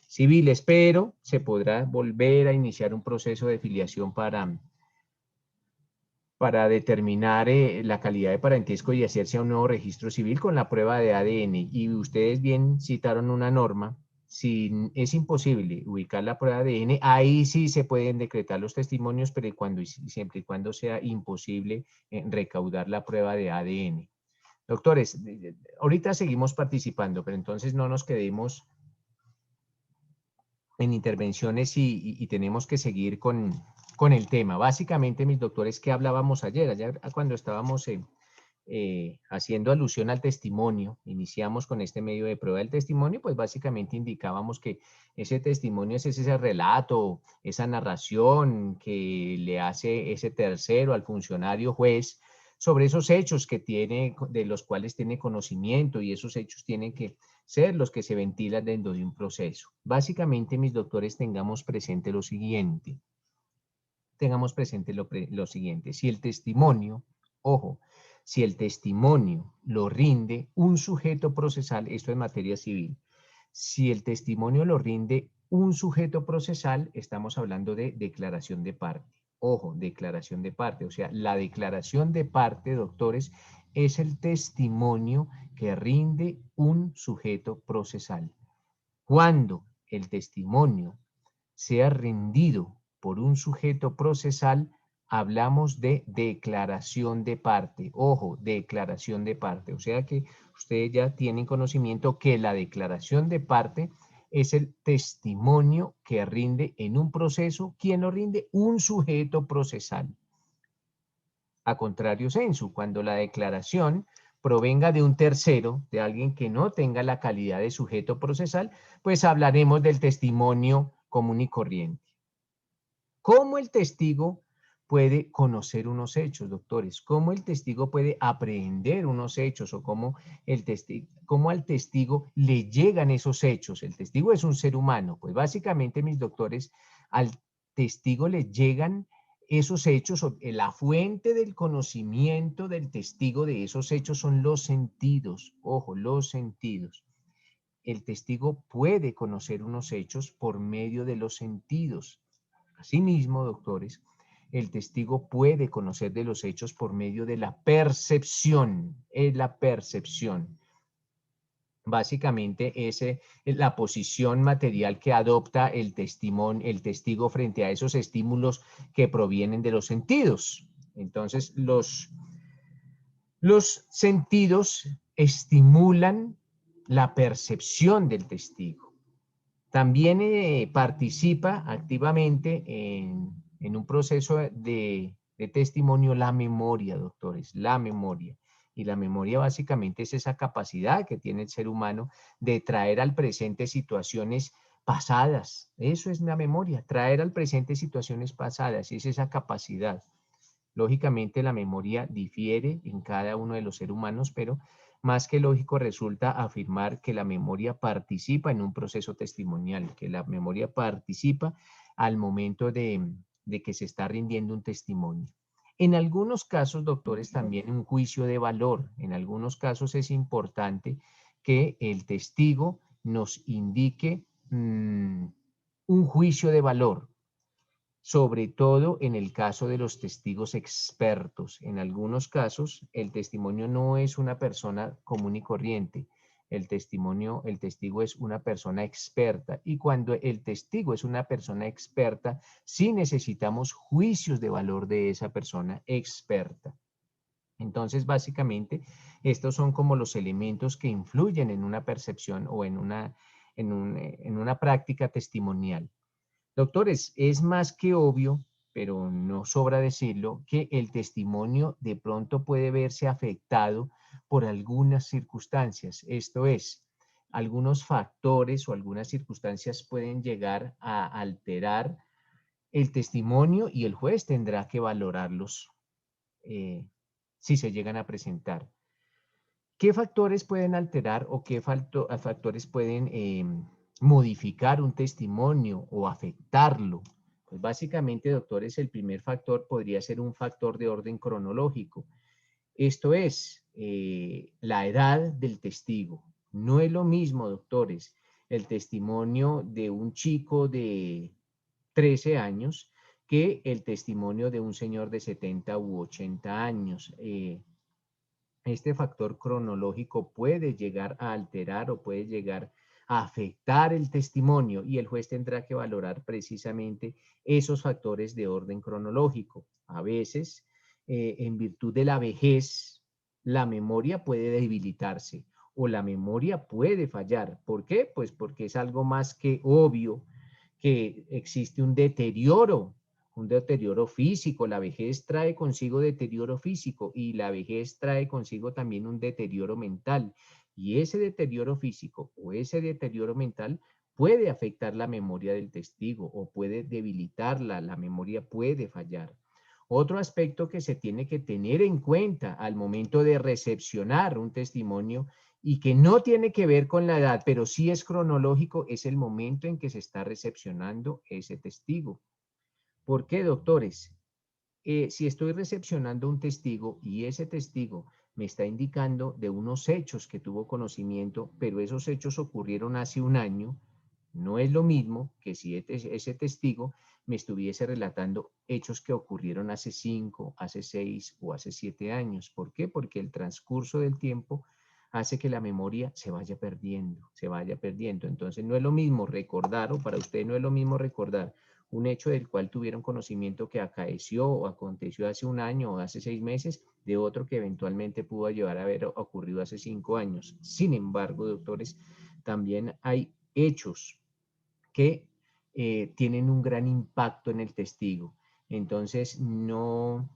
civiles, pero se podrá volver a iniciar un proceso de filiación para determinar la calidad de parentesco y hacerse a un nuevo registro civil con la prueba de ADN. Y ustedes bien citaron una norma, si es imposible ubicar la prueba de ADN, ahí sí se pueden decretar los testimonios, pero siempre y cuando sea imposible recaudar la prueba de ADN. Doctores, ahorita seguimos participando, pero entonces no nos quedemos en intervenciones y tenemos que seguir con el tema. Básicamente, mis doctores, ¿qué hablábamos ayer? Ayer cuando estábamos haciendo alusión al testimonio, iniciamos con este medio de prueba del testimonio, pues básicamente indicábamos que ese testimonio es ese relato, esa narración que le hace ese tercero al funcionario juez sobre esos hechos que tiene, de los cuales tiene conocimiento y esos hechos tienen que ser los que se ventilan dentro de un proceso. Básicamente, mis doctores, tengamos presente lo siguiente. Tengamos presente lo siguiente. Si el testimonio, ojo, si el testimonio lo rinde un sujeto procesal, esto es materia civil, si el testimonio lo rinde un sujeto procesal, estamos hablando de declaración de parte. Ojo, declaración de parte, o sea, la declaración de parte, doctores, es el testimonio que rinde un sujeto procesal. Cuando el testimonio sea rendido por un sujeto procesal, hablamos de declaración de parte. Ojo, declaración de parte. O sea que ustedes ya tienen conocimiento que la declaración de parte es el testimonio que rinde en un proceso. ¿Quién lo rinde? Un sujeto procesal. A contrario sensu, cuando la declaración provenga de un tercero, de alguien que no tenga la calidad de sujeto procesal, pues hablaremos del testimonio común y corriente. ¿Cómo el testigo puede conocer unos hechos, doctores? ¿Cómo el testigo puede aprehender unos hechos o cómo al testigo le llegan esos hechos? El testigo es un ser humano. Pues básicamente, mis doctores, al testigo le llegan esos hechos, la fuente del conocimiento del testigo de esos hechos son los sentidos. Ojo, los sentidos. El testigo puede conocer unos hechos por medio de los sentidos. Asimismo, doctores, el testigo puede conocer de los hechos por medio de la percepción. Es la percepción. Básicamente es la posición material que adopta el testigo frente a esos estímulos que provienen de los sentidos. Entonces, los sentidos estimulan la percepción del testigo. También participa activamente en un proceso de testimonio la memoria, doctores, la memoria. Y la memoria básicamente es esa capacidad que tiene el ser humano de traer al presente situaciones pasadas. Eso es la memoria, traer al presente situaciones pasadas, es esa capacidad. Lógicamente la memoria difiere en cada uno de los seres humanos, pero más que lógico resulta afirmar que la memoria participa en un proceso testimonial, que la memoria participa al momento de que se está rindiendo un testimonio. En algunos casos, doctores, también un juicio de valor. En algunos casos es importante que el testigo nos indique un juicio de valor. sobre todo en el caso de los testigos expertos. En algunos casos, el testimonio no es una persona común y corriente. El testigo es una persona experta. Y cuando el testigo es una persona experta, sí necesitamos juicios de valor de esa persona experta. Entonces, básicamente, estos son como los elementos que influyen en una percepción o en una práctica testimonial. Doctores, es más que obvio, pero no sobra decirlo, que el testimonio de pronto puede verse afectado por algunas circunstancias. Esto es, algunos factores o algunas circunstancias pueden llegar a alterar el testimonio y el juez tendrá que valorarlos si se llegan a presentar. ¿Qué factores pueden alterar o qué factores pueden modificar un testimonio o afectarlo? Pues básicamente, doctores, el primer factor podría ser un factor de orden cronológico. Esto es, la edad del testigo. No es lo mismo, doctores, el testimonio de un chico de 13 años que el testimonio de un señor de 70 u 80 años. Este factor cronológico puede llegar a alterar o puede llegar a afectar el testimonio y el juez tendrá que valorar precisamente esos factores de orden cronológico. A veces, en virtud de la vejez, la memoria puede debilitarse o la memoria puede fallar. ¿Por qué? Pues porque es algo más que obvio que existe un deterioro físico. La vejez trae consigo deterioro físico y la vejez trae consigo también un deterioro mental. Y ese deterioro físico o ese deterioro mental puede afectar la memoria del testigo o puede debilitarla, la memoria puede fallar. Otro aspecto que se tiene que tener en cuenta al momento de recepcionar un testimonio y que no tiene que ver con la edad, pero sí es cronológico, es el momento en que se está recepcionando ese testigo. ¿Por qué, doctores? Si estoy recepcionando un testigo y ese testigo me está indicando de unos hechos que tuvo conocimiento, pero esos hechos ocurrieron hace un año, no es lo mismo que si ese testigo me estuviese relatando hechos que ocurrieron hace 5, hace 6 o hace 7 años. ¿Por qué? Porque el transcurso del tiempo hace que la memoria se vaya perdiendo, se vaya perdiendo. Entonces no es lo mismo recordar, o para usted no es lo mismo recordar un hecho del cual tuvieron conocimiento que acaeció o aconteció hace un año o hace 6 meses, de otro que eventualmente pudo llevar a haber ocurrido hace 5 años. Sin embargo, doctores, también hay hechos que tienen un gran impacto en el testigo. Entonces, no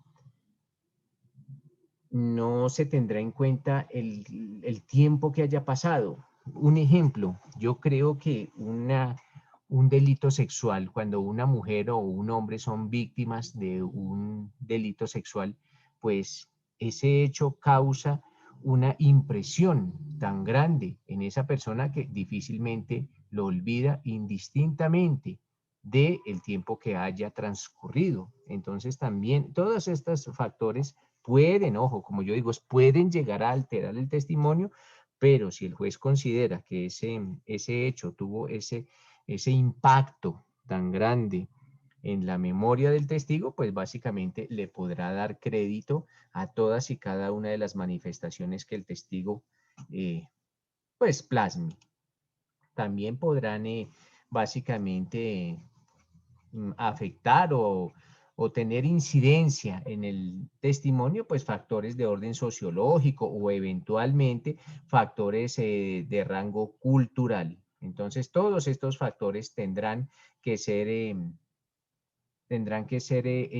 se tendrá en cuenta el tiempo que haya pasado. Un ejemplo, yo creo que un delito sexual, cuando una mujer o un hombre son víctimas de un delito sexual, pues ese hecho causa una impresión tan grande en esa persona que difícilmente lo olvida indistintamente del tiempo que haya transcurrido. Entonces también todos estos factores pueden, ojo, como yo digo, pueden llegar a alterar el testimonio, pero si el juez considera que ese hecho tuvo ese impacto tan grande en la memoria del testigo, pues básicamente le podrá dar crédito a todas y cada una de las manifestaciones que el testigo pues plasme. También podrán básicamente afectar o tener incidencia en el testimonio, pues factores de orden sociológico o eventualmente factores de rango cultural. Entonces, todos estos factores tendrán que ser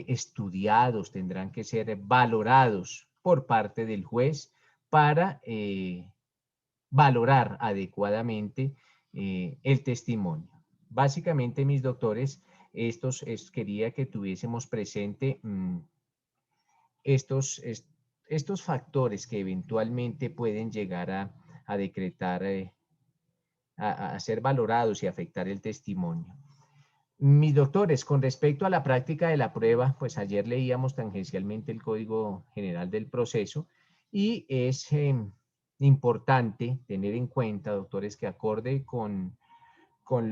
estudiados, tendrán que ser valorados por parte del juez para valorar adecuadamente el testimonio. Básicamente, mis doctores, quería que tuviésemos presente estos factores que eventualmente pueden llegar a decretar, a ser valorados y afectar el testimonio. Mis doctores, con respecto a la práctica de la prueba, pues ayer leíamos tangencialmente el Código General del Proceso y es importante tener en cuenta, doctores, que acorde con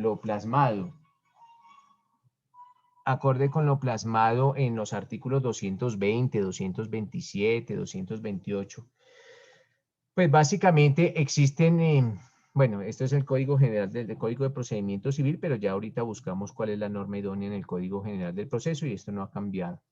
lo plasmado acorde con lo plasmado en los artículos 220, 227, 228. Pues básicamente existen, bueno, esto es el Código General del Código de Procedimiento Civil, pero ya ahorita buscamos cuál es la norma idónea en el Código General del Proceso y esto no ha cambiado.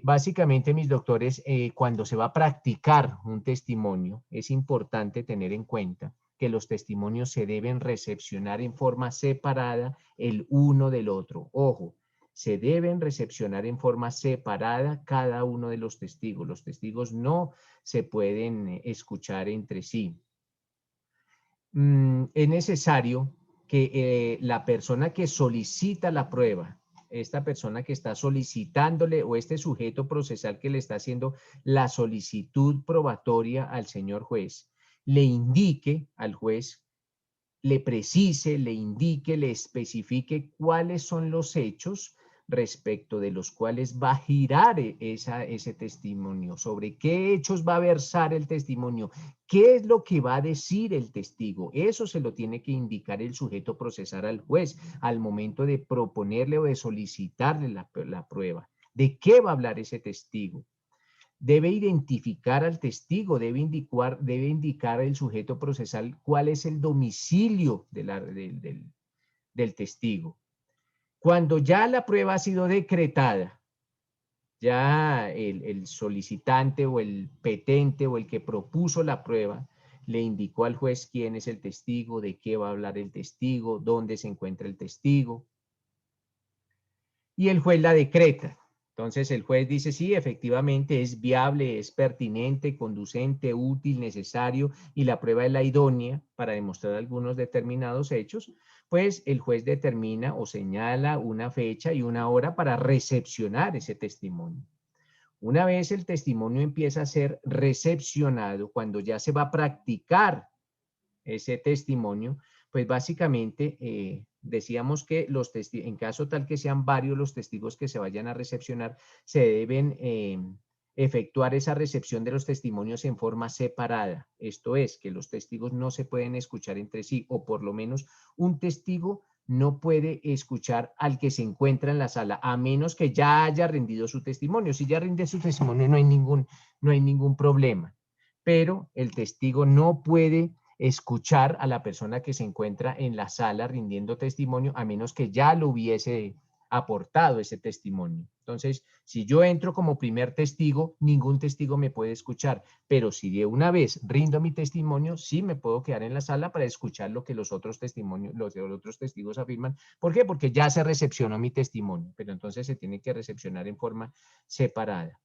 Básicamente, mis doctores, cuando se va a practicar un testimonio, es importante tener en cuenta que los testimonios se deben recepcionar en forma separada el uno del otro. Ojo, se deben recepcionar en forma separada cada uno de los testigos. Los testigos no se pueden escuchar entre sí. Es necesario que la persona que solicita la prueba, esta persona que está solicitándole o este sujeto procesal que le está haciendo la solicitud probatoria al señor juez, le indique al juez, le precise, le indique, le especifique cuáles son los hechos respecto de los cuales va a girar ese testimonio, sobre qué hechos va a versar el testimonio, qué es lo que va a decir el testigo. Eso se lo tiene que indicar el sujeto procesal al juez al momento de proponerle o de solicitarle la prueba. ¿De qué va a hablar ese testigo? Debe identificar al testigo, debe indicar el sujeto procesal cuál es el domicilio del testigo. Cuando ya la prueba ha sido decretada, ya el solicitante o el petente o el que propuso la prueba le indicó al juez quién es el testigo, de qué va a hablar el testigo, dónde se encuentra el testigo, y el juez la decreta. Entonces el juez dice, sí, efectivamente es viable, es pertinente, conducente, útil, necesario y la prueba es la idónea para demostrar algunos determinados hechos, pues el juez determina o señala una fecha y una hora para recepcionar ese testimonio. Una vez el testimonio empieza a ser recepcionado, cuando ya se va a practicar ese testimonio, pues básicamente decíamos que en caso tal que sean varios los testigos que se vayan a recepcionar, se deben efectuar esa recepción de los testimonios en forma separada. Esto es, que los testigos no se pueden escuchar entre sí, o por lo menos un testigo no puede escuchar al que se encuentra en la sala, a menos que ya haya rendido su testimonio. Si ya rinde su testimonio, no hay ningún problema. Pero el testigo no puede escuchar a la persona que se encuentra en la sala rindiendo testimonio, a menos que ya lo hubiese aportado ese testimonio. Entonces, si yo entro como primer testigo, ningún testigo me puede escuchar, pero si de una vez rindo mi testimonio, sí me puedo quedar en la sala para escuchar lo que los otros testigos afirman. ¿Por qué? Porque ya se recepcionó mi testimonio, pero entonces se tiene que recepcionar en forma separada.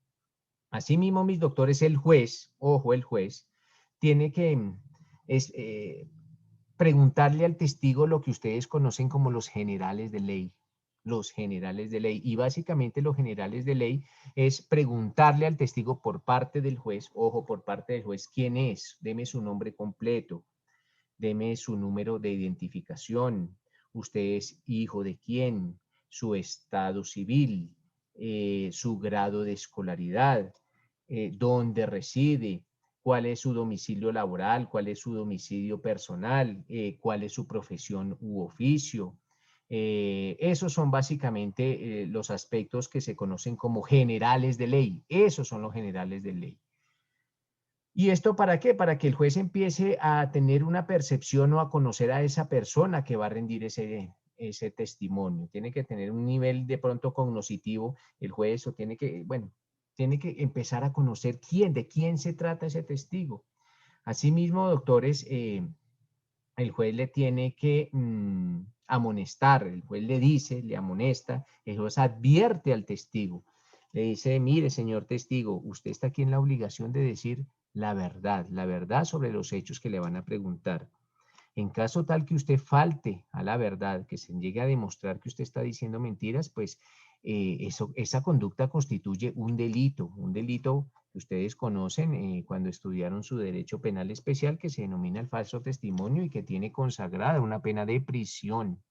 Asimismo, mis doctores, el juez, ojo, el juez, tiene que preguntarle al testigo lo que ustedes conocen como los generales de ley. Los generales de ley. Y básicamente los generales de ley es preguntarle al testigo por parte del juez, ojo, por parte del juez, ¿quién es? Deme su nombre completo, deme su número de identificación, usted es hijo de quién, su estado civil, su grado de escolaridad, dónde reside, cuál es su domicilio laboral, cuál es su domicilio personal, cuál es su profesión u oficio. Esos son básicamente los aspectos que se conocen como generales de ley. Esos son los generales de ley. ¿Y esto para qué? Para que el juez empiece a tener una percepción o a conocer a esa persona que va a rendir ese testimonio. Tiene que tener un nivel de pronto cognoscitivo el juez, o tiene que, bueno, tiene que empezar a conocer de quién se trata ese testigo. Asimismo, doctores, el juez le tiene que amonestar, el juez le dice, le amonesta, el juez advierte al testigo. Le dice, mire, señor testigo, usted está aquí en la obligación de decir la verdad sobre los hechos que le van a preguntar. En caso tal que usted falte a la verdad, que se llegue a demostrar que usted está diciendo mentiras, pues esa conducta constituye un delito que ustedes conocen cuando estudiaron su derecho penal especial, que se denomina el falso testimonio y que tiene consagrada una pena de prisión.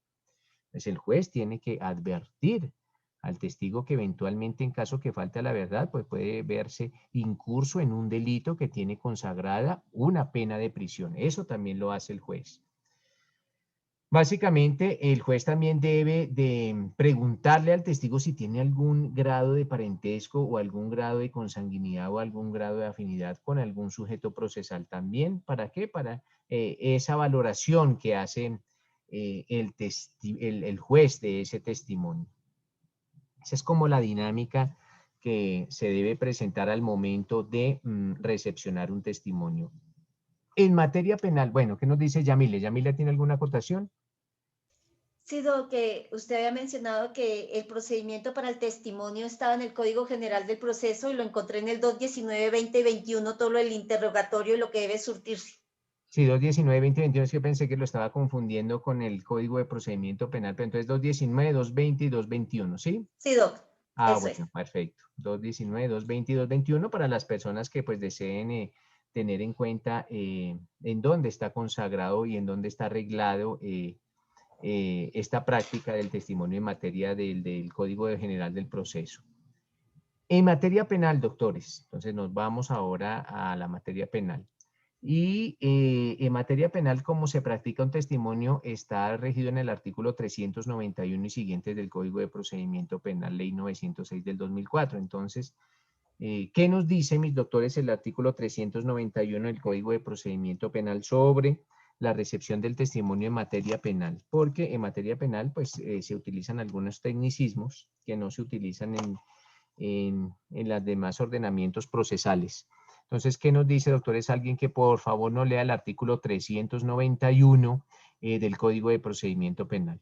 Pues el juez tiene que advertir al testigo que eventualmente, en caso que falte a la verdad, pues puede verse incurso en un delito que tiene consagrada una pena de prisión. Eso también lo hace el juez. Básicamente, el juez también debe de preguntarle al testigo si tiene algún grado de parentesco o algún grado de consanguinidad o algún grado de afinidad con algún sujeto procesal también. ¿Para qué? Para esa valoración que hace el juez de ese testimonio. Esa es como la dinámica que se debe presentar al momento de recepcionar un testimonio. En materia penal, bueno, ¿qué nos dice Yamile? ¿Yamile tiene alguna acotación? Sí, que usted había mencionado que el procedimiento para el testimonio estaba en el Código General del Proceso y lo encontré en el 219, 20 y 21, todo lo del interrogatorio y lo que debe surtirse. Sí, 219, 20 y 21, es que pensé que lo estaba confundiendo con el Código de Procedimiento Penal, pero entonces 219, 220 y 221, ¿sí? Sí, Doc. Ah, Eso bueno, es. perfecto. 219, 220 y 221 para las personas que pues deseen tener en cuenta en dónde está consagrado y en dónde está arreglado esta práctica del testimonio en materia del Código General del Proceso. En materia penal, doctores, entonces nos vamos ahora a la materia penal. Y en materia penal, como se practica un testimonio, está regido en el artículo 391 y siguientes del Código de Procedimiento Penal, Ley 906 del 2004. Entonces, ¿qué nos dice, mis doctores, el artículo 391 del Código de Procedimiento Penal sobre la recepción del testimonio en materia penal? Porque en materia penal, pues, se utilizan algunos tecnicismos que no se utilizan en los demás ordenamientos procesales. Entonces, ¿qué nos dice, doctor? Es alguien que por favor no lea el artículo 391 del Código de Procedimiento Penal.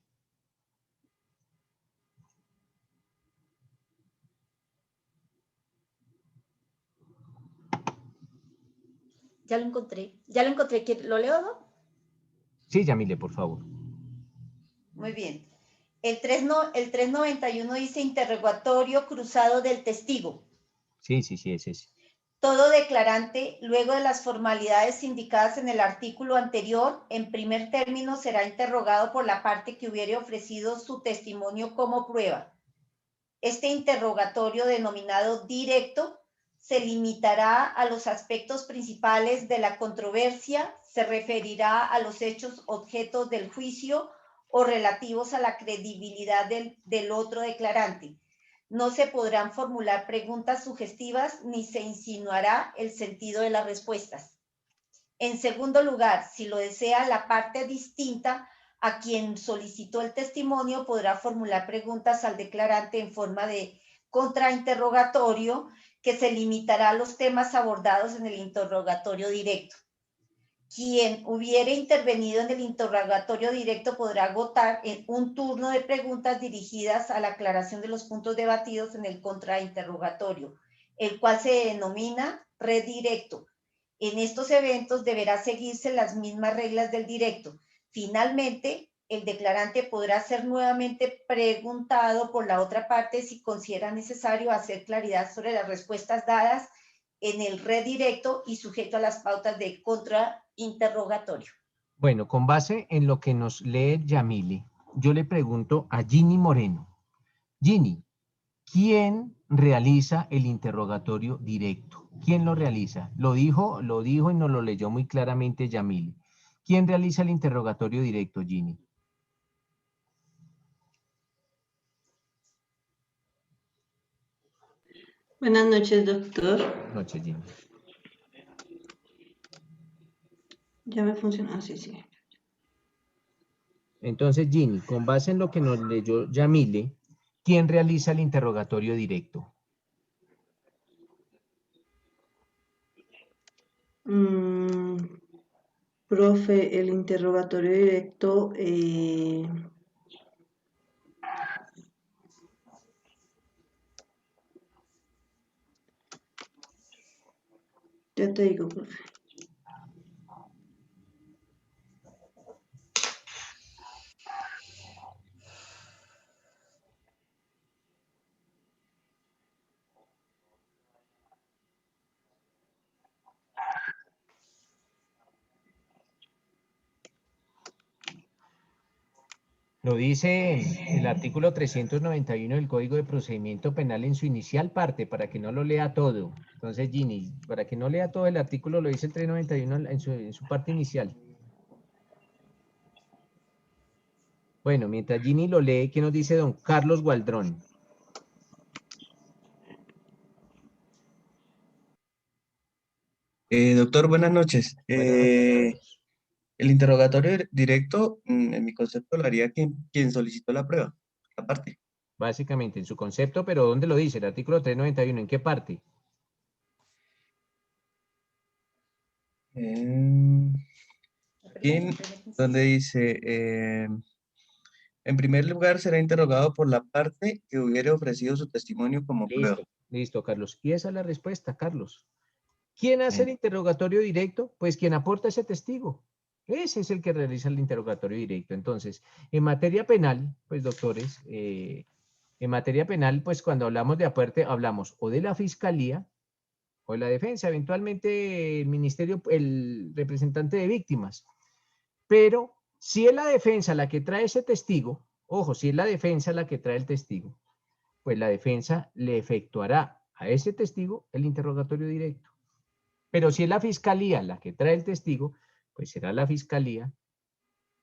Ya lo encontré. ¿Lo leo, no? Sí, Yamile, por favor. Muy bien. El 391 dice interrogatorio cruzado del testigo. Sí, es ese. Todo declarante, luego de las formalidades indicadas en el artículo anterior, en primer término será interrogado por la parte que hubiere ofrecido su testimonio como prueba. Este interrogatorio, denominado directo, se limitará a los aspectos principales de la controversia, se referirá a los hechos objetos del juicio o relativos a la credibilidad del otro declarante. No se podrán formular preguntas sugestivas ni se insinuará el sentido de las respuestas. En segundo lugar, si lo desea la parte distinta a quien solicitó el testimonio, podrá formular preguntas al declarante en forma de contrainterrogatorio que se limitará a los temas abordados en el interrogatorio directo. Quien hubiere intervenido en el interrogatorio directo podrá agotar en un turno de preguntas dirigidas a la aclaración de los puntos debatidos en el contrainterrogatorio, el cual se denomina redirecto. En estos eventos deberá seguirse las mismas reglas del directo. Finalmente, el declarante podrá ser nuevamente preguntado por la otra parte si considera necesario hacer claridad sobre las respuestas dadas en el redirecto y sujeto a las pautas de contrainterrogatorio. Bueno, con base en lo que nos lee Yamile, yo le pregunto a Ginny Moreno. Ginny, ¿quién realiza el interrogatorio directo? ¿Quién lo realiza? Lo dijo y nos lo leyó muy claramente Yamile. ¿Quién realiza el interrogatorio directo, Ginny? Buenas noches, doctor. Buenas noches, Ginny. Ya me funciona, sí. Entonces, Ginny, con base en lo que nos leyó Yamile, ¿quién realiza el interrogatorio directo? Profe, el interrogatorio directo, ya te digo, profe. Lo dice el artículo 391 del Código de Procedimiento Penal en su inicial parte, para que no lo lea todo. Entonces, Ginny, para que no lea todo el artículo, lo dice el 391 en su parte inicial. Bueno, mientras Ginny lo lee, ¿qué nos dice don Carlos Gualdrón? Doctor, buenas noches. Buenas noches, Carlos. El interrogatorio directo, en mi concepto, lo haría quien solicitó la prueba, aparte. Básicamente, en su concepto, pero ¿dónde lo dice? El artículo 391, ¿en qué parte? Aquí, donde dice, en primer lugar, será interrogado por la parte que hubiere ofrecido su testimonio como prueba. Listo, Carlos. Y esa es la respuesta, Carlos. ¿Quién hace el interrogatorio directo? Pues quien aporta ese testigo. Ese es el que realiza el interrogatorio directo. Entonces, en materia penal, pues doctores, en materia penal, pues cuando hablamos de aparte, hablamos o de la fiscalía o de la defensa, eventualmente el ministerio, el representante de víctimas. Pero si es la defensa la que trae ese testigo, ojo, si es la defensa la que trae el testigo, pues la defensa le efectuará a ese testigo el interrogatorio directo. Pero si es la fiscalía la que trae el testigo, pues será la fiscalía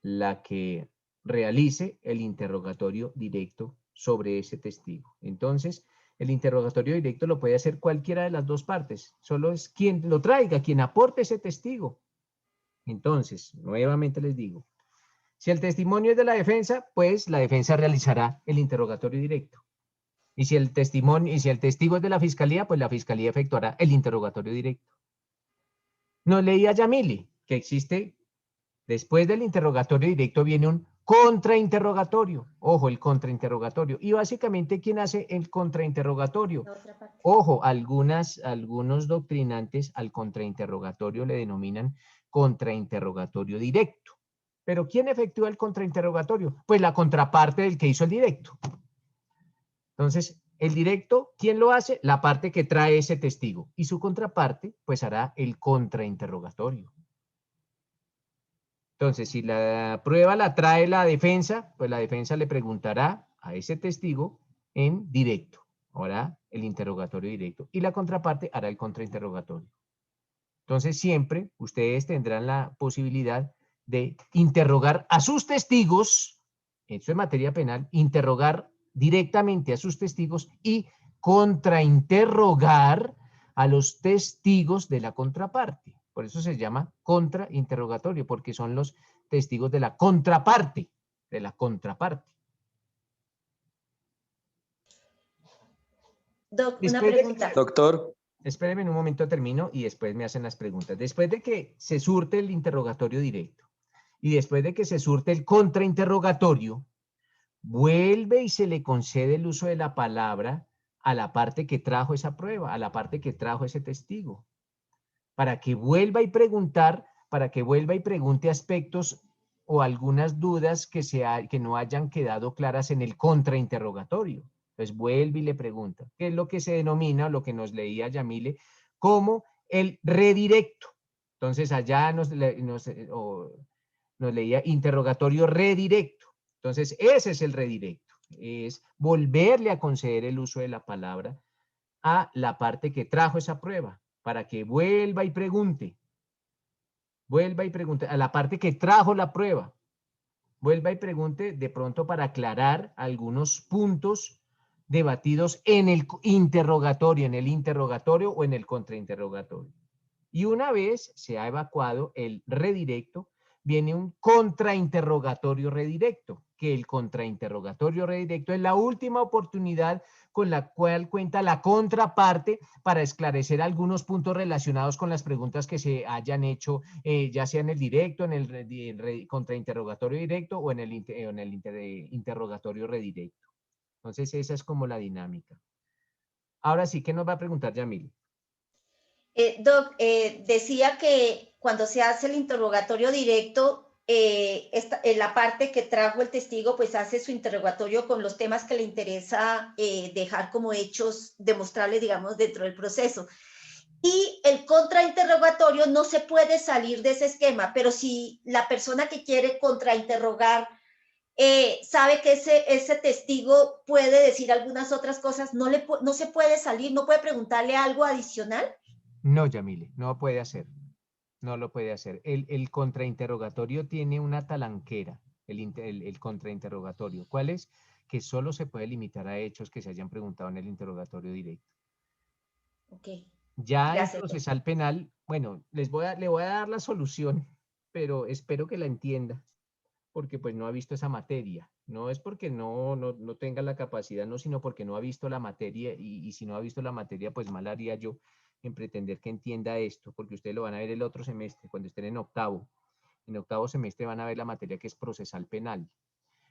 la que realice el interrogatorio directo sobre ese testigo. Entonces, el interrogatorio directo lo puede hacer cualquiera de las dos partes. Solo es quien lo traiga, quien aporte ese testigo. Entonces, nuevamente les digo, si el testimonio es de la defensa, pues la defensa realizará el interrogatorio directo. Y si el testigo es de la fiscalía, pues la fiscalía efectuará el interrogatorio directo. Nos leía Yamili que existe, después del interrogatorio directo viene un contrainterrogatorio. Ojo, el contrainterrogatorio. Y básicamente, ¿quién hace el contrainterrogatorio? Ojo, algunos doctrinantes al contrainterrogatorio le denominan contrainterrogatorio directo. ¿Pero quién efectúa el contrainterrogatorio? Pues la contraparte del que hizo el directo. Entonces, el directo, ¿quién lo hace? La parte que trae ese testigo. Y su contraparte, pues hará el contrainterrogatorio. Entonces, si la prueba la trae la defensa, pues la defensa le preguntará a ese testigo en directo. Hará el interrogatorio directo. Y la contraparte hará el contrainterrogatorio. Entonces, siempre ustedes tendrán la posibilidad de interrogar a sus testigos, esto es materia penal, interrogar directamente a sus testigos y contrainterrogar a los testigos de la contraparte. Por eso se llama contrainterrogatorio, porque son los testigos de la contraparte, Una pregunta. Doctor. Espérenme un momento, termino y después me hacen las preguntas. Después de que se surte el interrogatorio directo y después de que se surte el contrainterrogatorio, vuelve y se le concede el uso de la palabra a la parte que trajo esa prueba, a la parte que trajo ese testigo, para que vuelva y pregunte aspectos o algunas dudas que no hayan quedado claras en el contrainterrogatorio. Entonces vuelve y le pregunta, ¿qué es lo que se denomina, lo que nos leía Yamile, como el redirecto? Entonces allá nos leía interrogatorio redirecto. Entonces ese es el redirecto, es volverle a conceder el uso de la palabra a la parte que trajo esa prueba, para que vuelva y pregunte a la parte que trajo la prueba, vuelva y pregunte de pronto para aclarar algunos puntos debatidos en el interrogatorio o en el contrainterrogatorio. Y una vez se ha evacuado el redirecto, viene un contrainterrogatorio redirecto, que el contrainterrogatorio redirecto es la última oportunidad con la cual cuenta la contraparte para esclarecer algunos puntos relacionados con las preguntas que se hayan hecho, ya sea en el directo, en el contrainterrogatorio directo o en el interrogatorio redirecto. Entonces, esa es como la dinámica. Ahora sí, ¿qué nos va a preguntar Yamil? Doc, decía que cuando se hace el interrogatorio directo, la parte que trajo el testigo, pues hace su interrogatorio con los temas que le interesa dejar como hechos demostrables, digamos, dentro del proceso. Y el contrainterrogatorio no se puede salir de ese esquema, pero si la persona que quiere contrainterrogar sabe que ese testigo puede decir algunas otras cosas, no se puede salir, no puede preguntarle algo adicional. No, Yamile, no puede hacer. No lo puede hacer. El contrainterrogatorio tiene una talanquera. el contrainterrogatorio. ¿Cuál es? Que solo se puede limitar a hechos que se hayan preguntado en el interrogatorio directo. Ok. Ya Gracias, el procesal penal, bueno, le voy a dar la solución, pero espero que la entienda, porque pues no ha visto esa materia. No es porque no tenga la capacidad, no, sino porque no ha visto la materia, y si no ha visto la materia, pues mal haría yo en pretender que entienda esto, porque ustedes lo van a ver el otro semestre, cuando estén en octavo. En octavo semestre van a ver la materia que es procesal penal.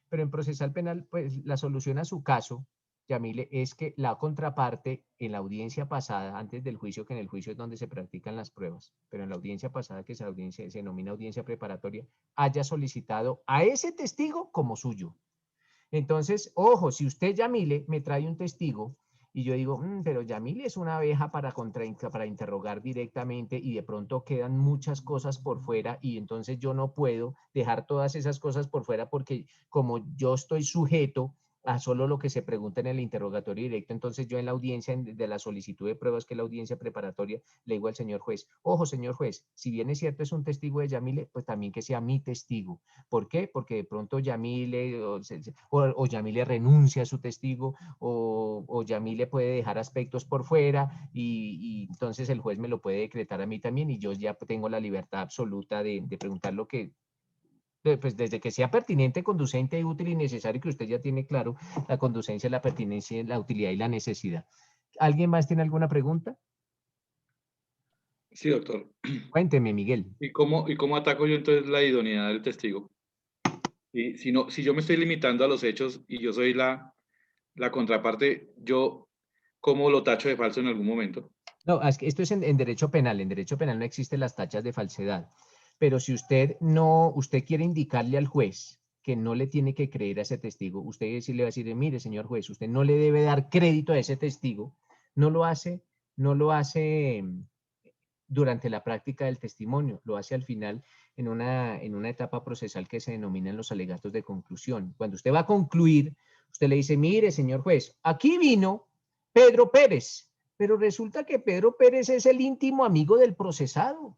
Pero en procesal penal, pues la solución a su caso, Yamile, es que la contraparte en la audiencia pasada, antes del juicio, que en el juicio es donde se practican las pruebas, pero en la audiencia pasada, que es la audiencia, se denomina audiencia preparatoria, haya solicitado a ese testigo como suyo. Entonces, ojo, si usted, Yamile, me trae un testigo y yo digo, pero Yamile es una abeja para interrogar directamente y de pronto quedan muchas cosas por fuera y entonces yo no puedo dejar todas esas cosas por fuera porque como yo estoy sujeto a solo lo que se pregunta en el interrogatorio directo, entonces yo en la audiencia de la solicitud de pruebas, que es la audiencia preparatoria, le digo al señor juez, ojo señor juez, si bien es cierto es un testigo de Yamile, pues también que sea mi testigo. ¿Por qué? Porque de pronto Yamile o Yamile renuncia a su testigo o Yamile puede dejar aspectos por fuera y entonces el juez me lo puede decretar a mí también y yo ya tengo la libertad absoluta de preguntar lo que pues desde que sea pertinente, conducente, útil y necesario, que usted ya tiene claro la conducencia, la pertinencia, la utilidad y la necesidad. ¿Alguien más tiene alguna pregunta? Sí, doctor. Cuénteme, Miguel. ¿Y cómo ataco yo entonces la idoneidad del testigo? Y si yo me estoy limitando a los hechos y yo soy la contraparte, yo, ¿cómo lo tacho de falso en algún momento? No, es que esto es en derecho penal. En derecho penal no existen las tachas de falsedad. Pero si usted quiere indicarle al juez que no le tiene que creer a ese testigo, usted sí le va a decir, mire, señor juez, usted no le debe dar crédito a ese testigo, no lo hace durante la práctica del testimonio, lo hace al final en una etapa procesal que se denominan los alegatos de conclusión. Cuando usted va a concluir, usted le dice, mire, señor juez, aquí vino Pedro Pérez, pero resulta que Pedro Pérez es el íntimo amigo del procesado.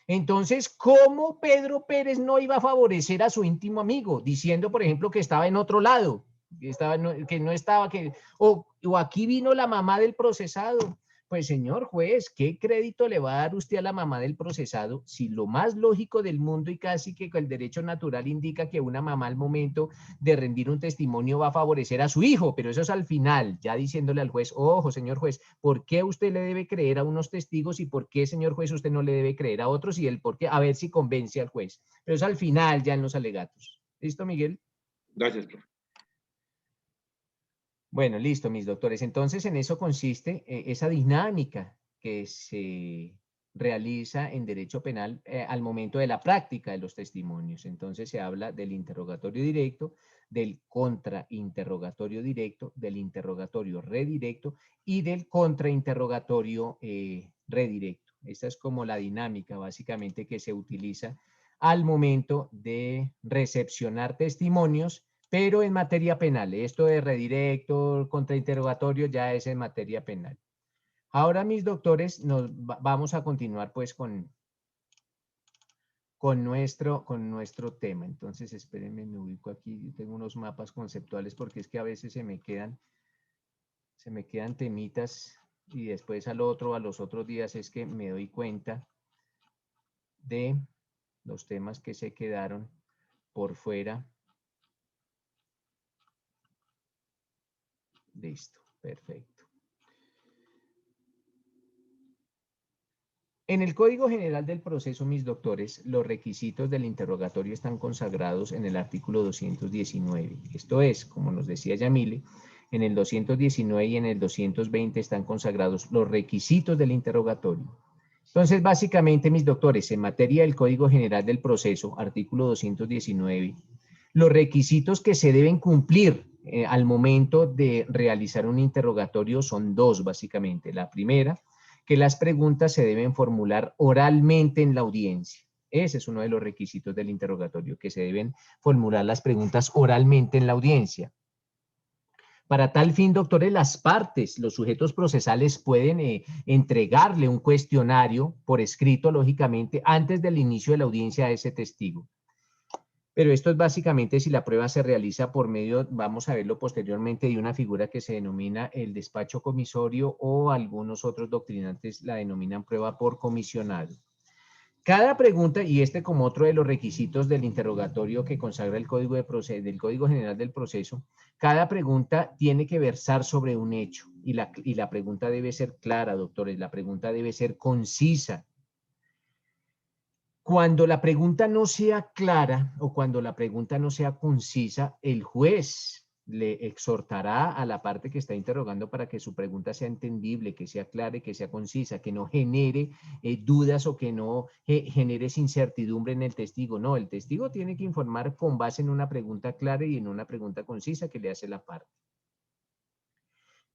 Entonces, ¿cómo Pedro Pérez no iba a favorecer a su íntimo amigo? Diciendo, por ejemplo, que estaba en otro lado, o aquí vino la mamá del procesado. Pues, señor juez, ¿qué crédito le va a dar usted a la mamá del procesado si lo más lógico del mundo y casi que el derecho natural indica que una mamá al momento de rendir un testimonio va a favorecer a su hijo? Pero eso es al final, ya diciéndole al juez, ojo, señor juez, ¿por qué usted le debe creer a unos testigos y por qué, señor juez, usted no le debe creer a otros? Y el por qué, a ver si convence al juez. Pero eso al final, ya en los alegatos. ¿Listo, Miguel? Gracias, profe. Bueno, listo, mis doctores. Entonces, en eso consiste esa dinámica que se realiza en derecho penal al momento de la práctica de los testimonios. Entonces, se habla del interrogatorio directo, del contrainterrogatorio directo, del interrogatorio redirecto y del contrainterrogatorio redirecto. Esta es como la dinámica, básicamente, que se utiliza al momento de recepcionar testimonios, pero en materia penal. Esto de redirecto, contrainterrogatorio, ya es en materia penal. Ahora, mis doctores, vamos a continuar pues con nuestro tema. Entonces, espérenme, me ubico aquí. Yo tengo unos mapas conceptuales porque es que a veces se me quedan temitas y después a los otros días es que me doy cuenta de los temas que se quedaron por fuera. Listo, perfecto. En el Código General del Proceso, mis doctores, los requisitos del interrogatorio están consagrados en el artículo 219. Esto es, como nos decía Yamile, en el 219 y en el 220 están consagrados los requisitos del interrogatorio. Entonces, básicamente, mis doctores, en materia del Código General del Proceso, artículo 219, los requisitos que se deben cumplir al momento de realizar un interrogatorio son dos, básicamente. La primera, que las preguntas se deben formular oralmente en la audiencia. Ese es uno de los requisitos del interrogatorio, que se deben formular las preguntas oralmente en la audiencia. Para tal fin, doctores, las partes, los sujetos procesales pueden entregarle un cuestionario por escrito, lógicamente, antes del inicio de la audiencia a ese testigo. Pero esto es básicamente si la prueba se realiza por medio, vamos a verlo posteriormente, de una figura que se denomina el despacho comisorio, o algunos otros doctrinantes la denominan prueba por comisionado. Cada pregunta, y este como otro de los requisitos del interrogatorio que consagra el Código del Código General del Proceso, cada pregunta tiene que versar sobre un hecho, y la pregunta debe ser clara, doctores, la pregunta debe ser concisa. Cuando la pregunta no sea clara o cuando la pregunta no sea concisa, el juez le exhortará a la parte que está interrogando para que su pregunta sea entendible, que sea clara y que sea concisa, que no genere dudas o que no genere incertidumbre en el testigo. No, el testigo tiene que informar con base en una pregunta clara y en una pregunta concisa que le hace la parte.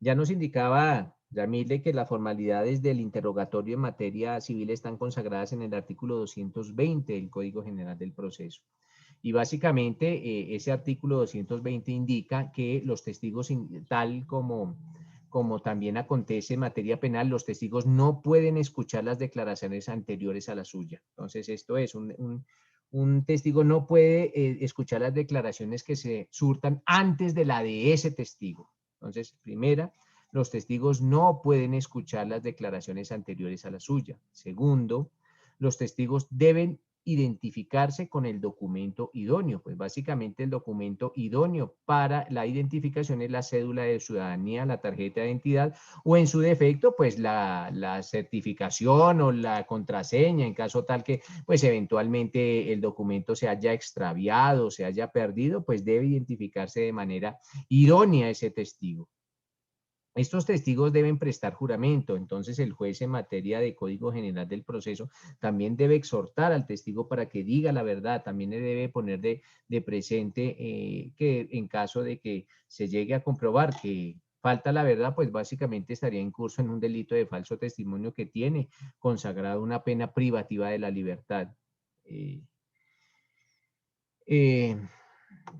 Ya nos indicaba Yamile que las formalidades del interrogatorio en materia civil están consagradas en el artículo 220 del Código General del Proceso. Y básicamente ese artículo 220 indica que los testigos, tal como también acontece en materia penal, los testigos no pueden escuchar las declaraciones anteriores a la suya. Entonces esto es, un testigo no puede escuchar las declaraciones que se surtan antes de la de ese testigo. Entonces, primera, los testigos no pueden escuchar las declaraciones anteriores a la suya. Segundo, los testigos deben identificarse con el documento idóneo. Pues básicamente el documento idóneo para la identificación es la cédula de ciudadanía, la tarjeta de identidad, o en su defecto, pues la certificación o la contraseña, en caso tal que pues eventualmente el documento se haya extraviado, se haya perdido, pues debe identificarse de manera idónea ese testigo. Estos testigos deben prestar juramento, entonces el juez en materia de Código General del Proceso también debe exhortar al testigo para que diga la verdad, también le debe poner de presente que en caso de que se llegue a comprobar que falta la verdad, pues básicamente estaría incurso en un delito de falso testimonio que tiene consagrado una pena privativa de la libertad.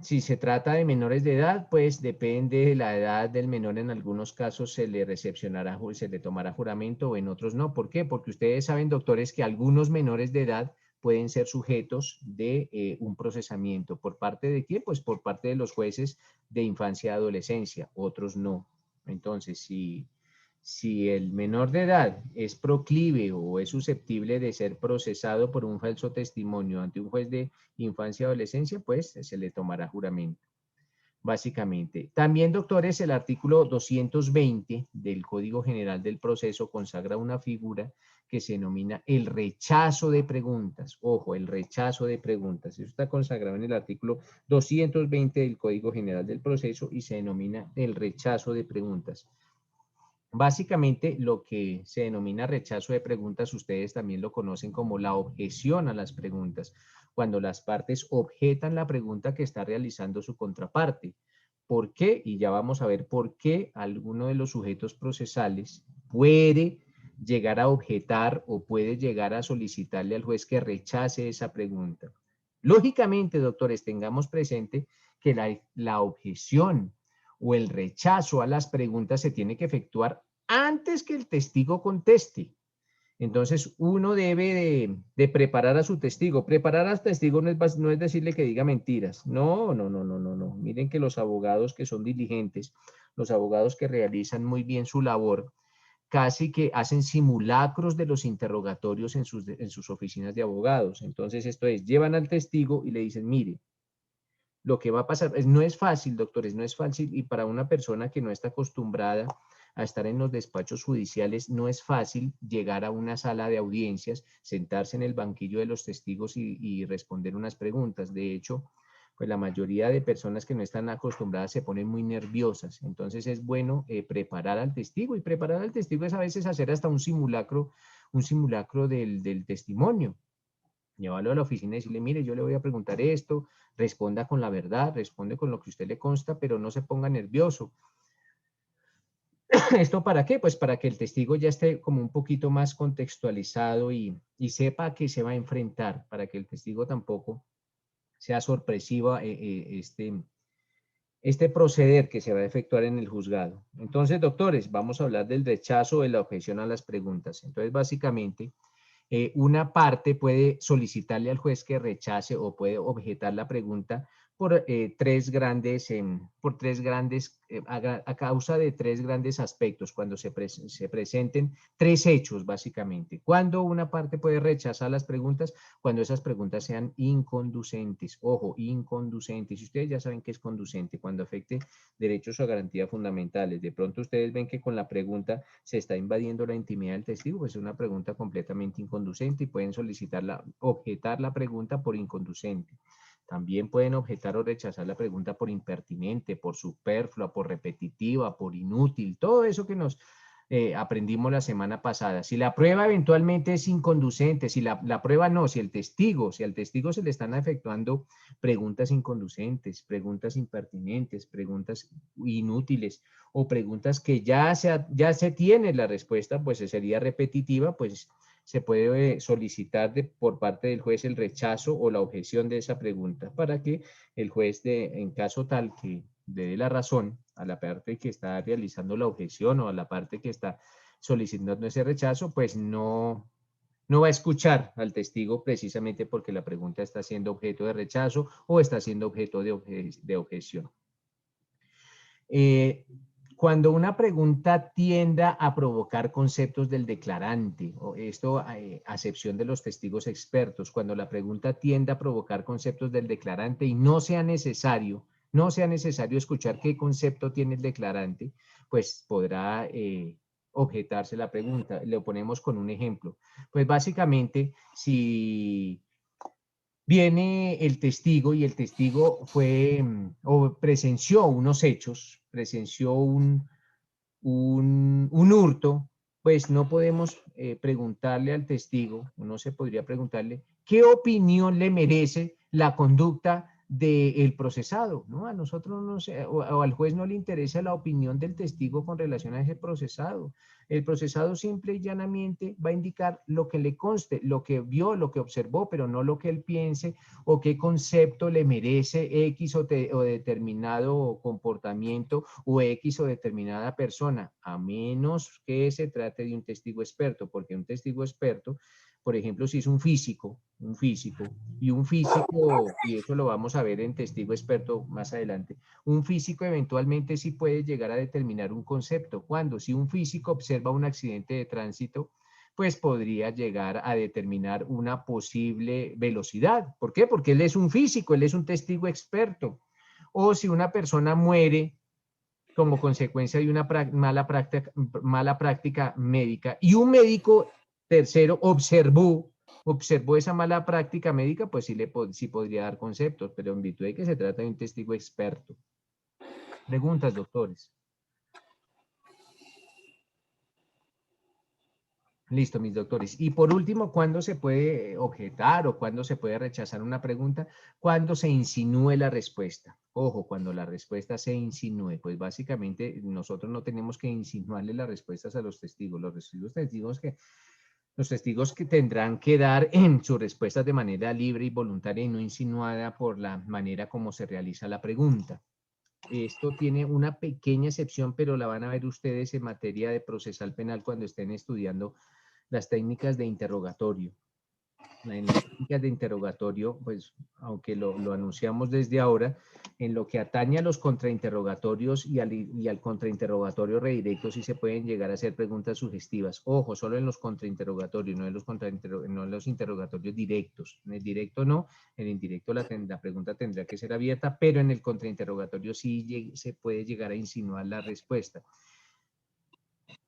Si se trata de menores de edad, pues depende de la edad del menor. En algunos casos se le recepcionará, se le tomará juramento o en otros no. ¿Por qué? Porque ustedes saben, doctores, que algunos menores de edad pueden ser sujetos de un procesamiento. ¿Por parte de quién? Pues por parte de los jueces de infancia y adolescencia, otros no. Entonces, si el menor de edad es proclive o es susceptible de ser procesado por un falso testimonio ante un juez de infancia y adolescencia, pues se le tomará juramento, básicamente. También, doctores, el artículo 220 del Código General del Proceso consagra una figura que se denomina el rechazo de preguntas. Ojo, el rechazo de preguntas. Eso está consagrado en el artículo 220 del Código General del Proceso y se denomina el rechazo de preguntas. Básicamente, lo que se denomina rechazo de preguntas, ustedes también lo conocen como la objeción a las preguntas, cuando las partes objetan la pregunta que está realizando su contraparte. ¿Por qué? Y ya vamos a ver por qué alguno de los sujetos procesales puede llegar a objetar o puede llegar a solicitarle al juez que rechace esa pregunta. Lógicamente, doctores, tengamos presente que la objeción o el rechazo a las preguntas se tiene que efectuar antes que el testigo conteste. Entonces, uno debe de preparar a su testigo. Preparar al testigo no es decirle que diga mentiras. No. Miren que los abogados que son diligentes, los abogados que realizan muy bien su labor, casi que hacen simulacros de los interrogatorios en sus oficinas de abogados. Entonces, esto es, llevan al testigo y le dicen, mire, lo que va a pasar, no es fácil, doctores, no es fácil, y para una persona que no está acostumbrada a estar en los despachos judiciales, no es fácil llegar a una sala de audiencias, sentarse en el banquillo de los testigos y responder unas preguntas. De hecho, pues la mayoría de personas que no están acostumbradas se ponen muy nerviosas. Entonces es bueno preparar al testigo, y preparar al testigo es a veces hacer hasta un simulacro del testimonio. Llevarlo a la oficina y decirle, mire, yo le voy a preguntar esto, responda con la verdad, responde con lo que a usted le consta, pero no se ponga nervioso. ¿Esto para qué? Pues para que el testigo ya esté como un poquito más contextualizado y sepa a qué se va a enfrentar, para que el testigo tampoco sea sorpresivo este proceder que se va a efectuar en el juzgado. Entonces, doctores, vamos a hablar del rechazo o de la objeción a las preguntas. Entonces, básicamente, una parte puede solicitarle al juez que rechace o puede objetar la pregunta por a causa de tres grandes aspectos, cuando se presenten tres hechos, básicamente. Cuando una parte puede rechazar las preguntas, cuando esas preguntas sean inconducentes. Ojo, inconducentes. Y ustedes ya saben qué es conducente, cuando afecte derechos o garantías fundamentales. De pronto ustedes ven que con la pregunta se está invadiendo la intimidad del testigo, pues es una pregunta completamente inconducente y pueden solicitarla, objetar la pregunta por inconducente. También pueden objetar o rechazar la pregunta por impertinente, por superflua, por repetitiva, por inútil, todo eso que nos aprendimos la semana pasada. Si la prueba eventualmente es inconducente, si la prueba no, si al testigo se le están efectuando preguntas inconducentes, preguntas impertinentes, preguntas inútiles o preguntas que ya se tiene la respuesta, pues sería repetitiva, pues se puede solicitar por parte del juez el rechazo o la objeción de esa pregunta para que el juez, en caso tal que le dé la razón a la parte que está realizando la objeción o a la parte que está solicitando ese rechazo, pues no va a escuchar al testigo precisamente porque la pregunta está siendo objeto de rechazo o está siendo objeto de objeción. Cuando una pregunta tienda a provocar conceptos del declarante, o esto a excepción de los testigos expertos, cuando la pregunta tienda a provocar conceptos del declarante y no sea necesario escuchar qué concepto tiene el declarante, pues podrá objetarse la pregunta. Le ponemos con un ejemplo. Pues básicamente, si viene el testigo y el testigo fue o presenció unos hechos, presenció un hurto, pues no podemos preguntarle al testigo, no se podría preguntarle qué opinión le merece la conducta del procesado, ¿no? A nosotros no sé, o al juez no le interesa la opinión del testigo con relación a ese procesado. El procesado simple y llanamente va a indicar lo que le conste, lo que vio, lo que observó, pero no lo que él piense o qué concepto le merece X o determinado comportamiento o X o determinada persona, a menos que se trate de un testigo experto, porque un testigo experto, por ejemplo, si es un físico, y eso lo vamos a ver en testigo experto más adelante, un físico eventualmente sí puede llegar a determinar un concepto. Cuando si un físico observa un accidente de tránsito, pues podría llegar a determinar una posible velocidad. ¿Por qué? Porque él es un físico, él es un testigo experto. O si una persona muere como consecuencia de una mala práctica médica y un médico tercero observó esa mala práctica médica, pues sí podría dar conceptos, pero en virtud de que se trata de un testigo experto. Preguntas, doctores. Listo, mis doctores. Y por último, ¿cuándo se puede objetar o cuándo se puede rechazar una pregunta? Cuando se insinúe la respuesta. Ojo, cuando la respuesta se insinúe, pues básicamente nosotros no tenemos que insinuarle las respuestas a los testigos. Los testigos que tendrán que dar en sus respuestas de manera libre y voluntaria y no insinuada por la manera como se realiza la pregunta. Esto tiene una pequeña excepción, pero la van a ver ustedes en materia de procesal penal cuando estén estudiando las técnicas de interrogatorio. En las técnicas de interrogatorio, pues, aunque lo anunciamos desde ahora, en lo que atañe a los contrainterrogatorios y al contrainterrogatorio redirecto, sí se pueden llegar a hacer preguntas sugestivas. Ojo, solo en los contrainterrogatorios, no en los interrogatorios directos. En el directo no, en el indirecto la pregunta tendrá que ser abierta, pero en el contrainterrogatorio sí se puede llegar a insinuar la respuesta.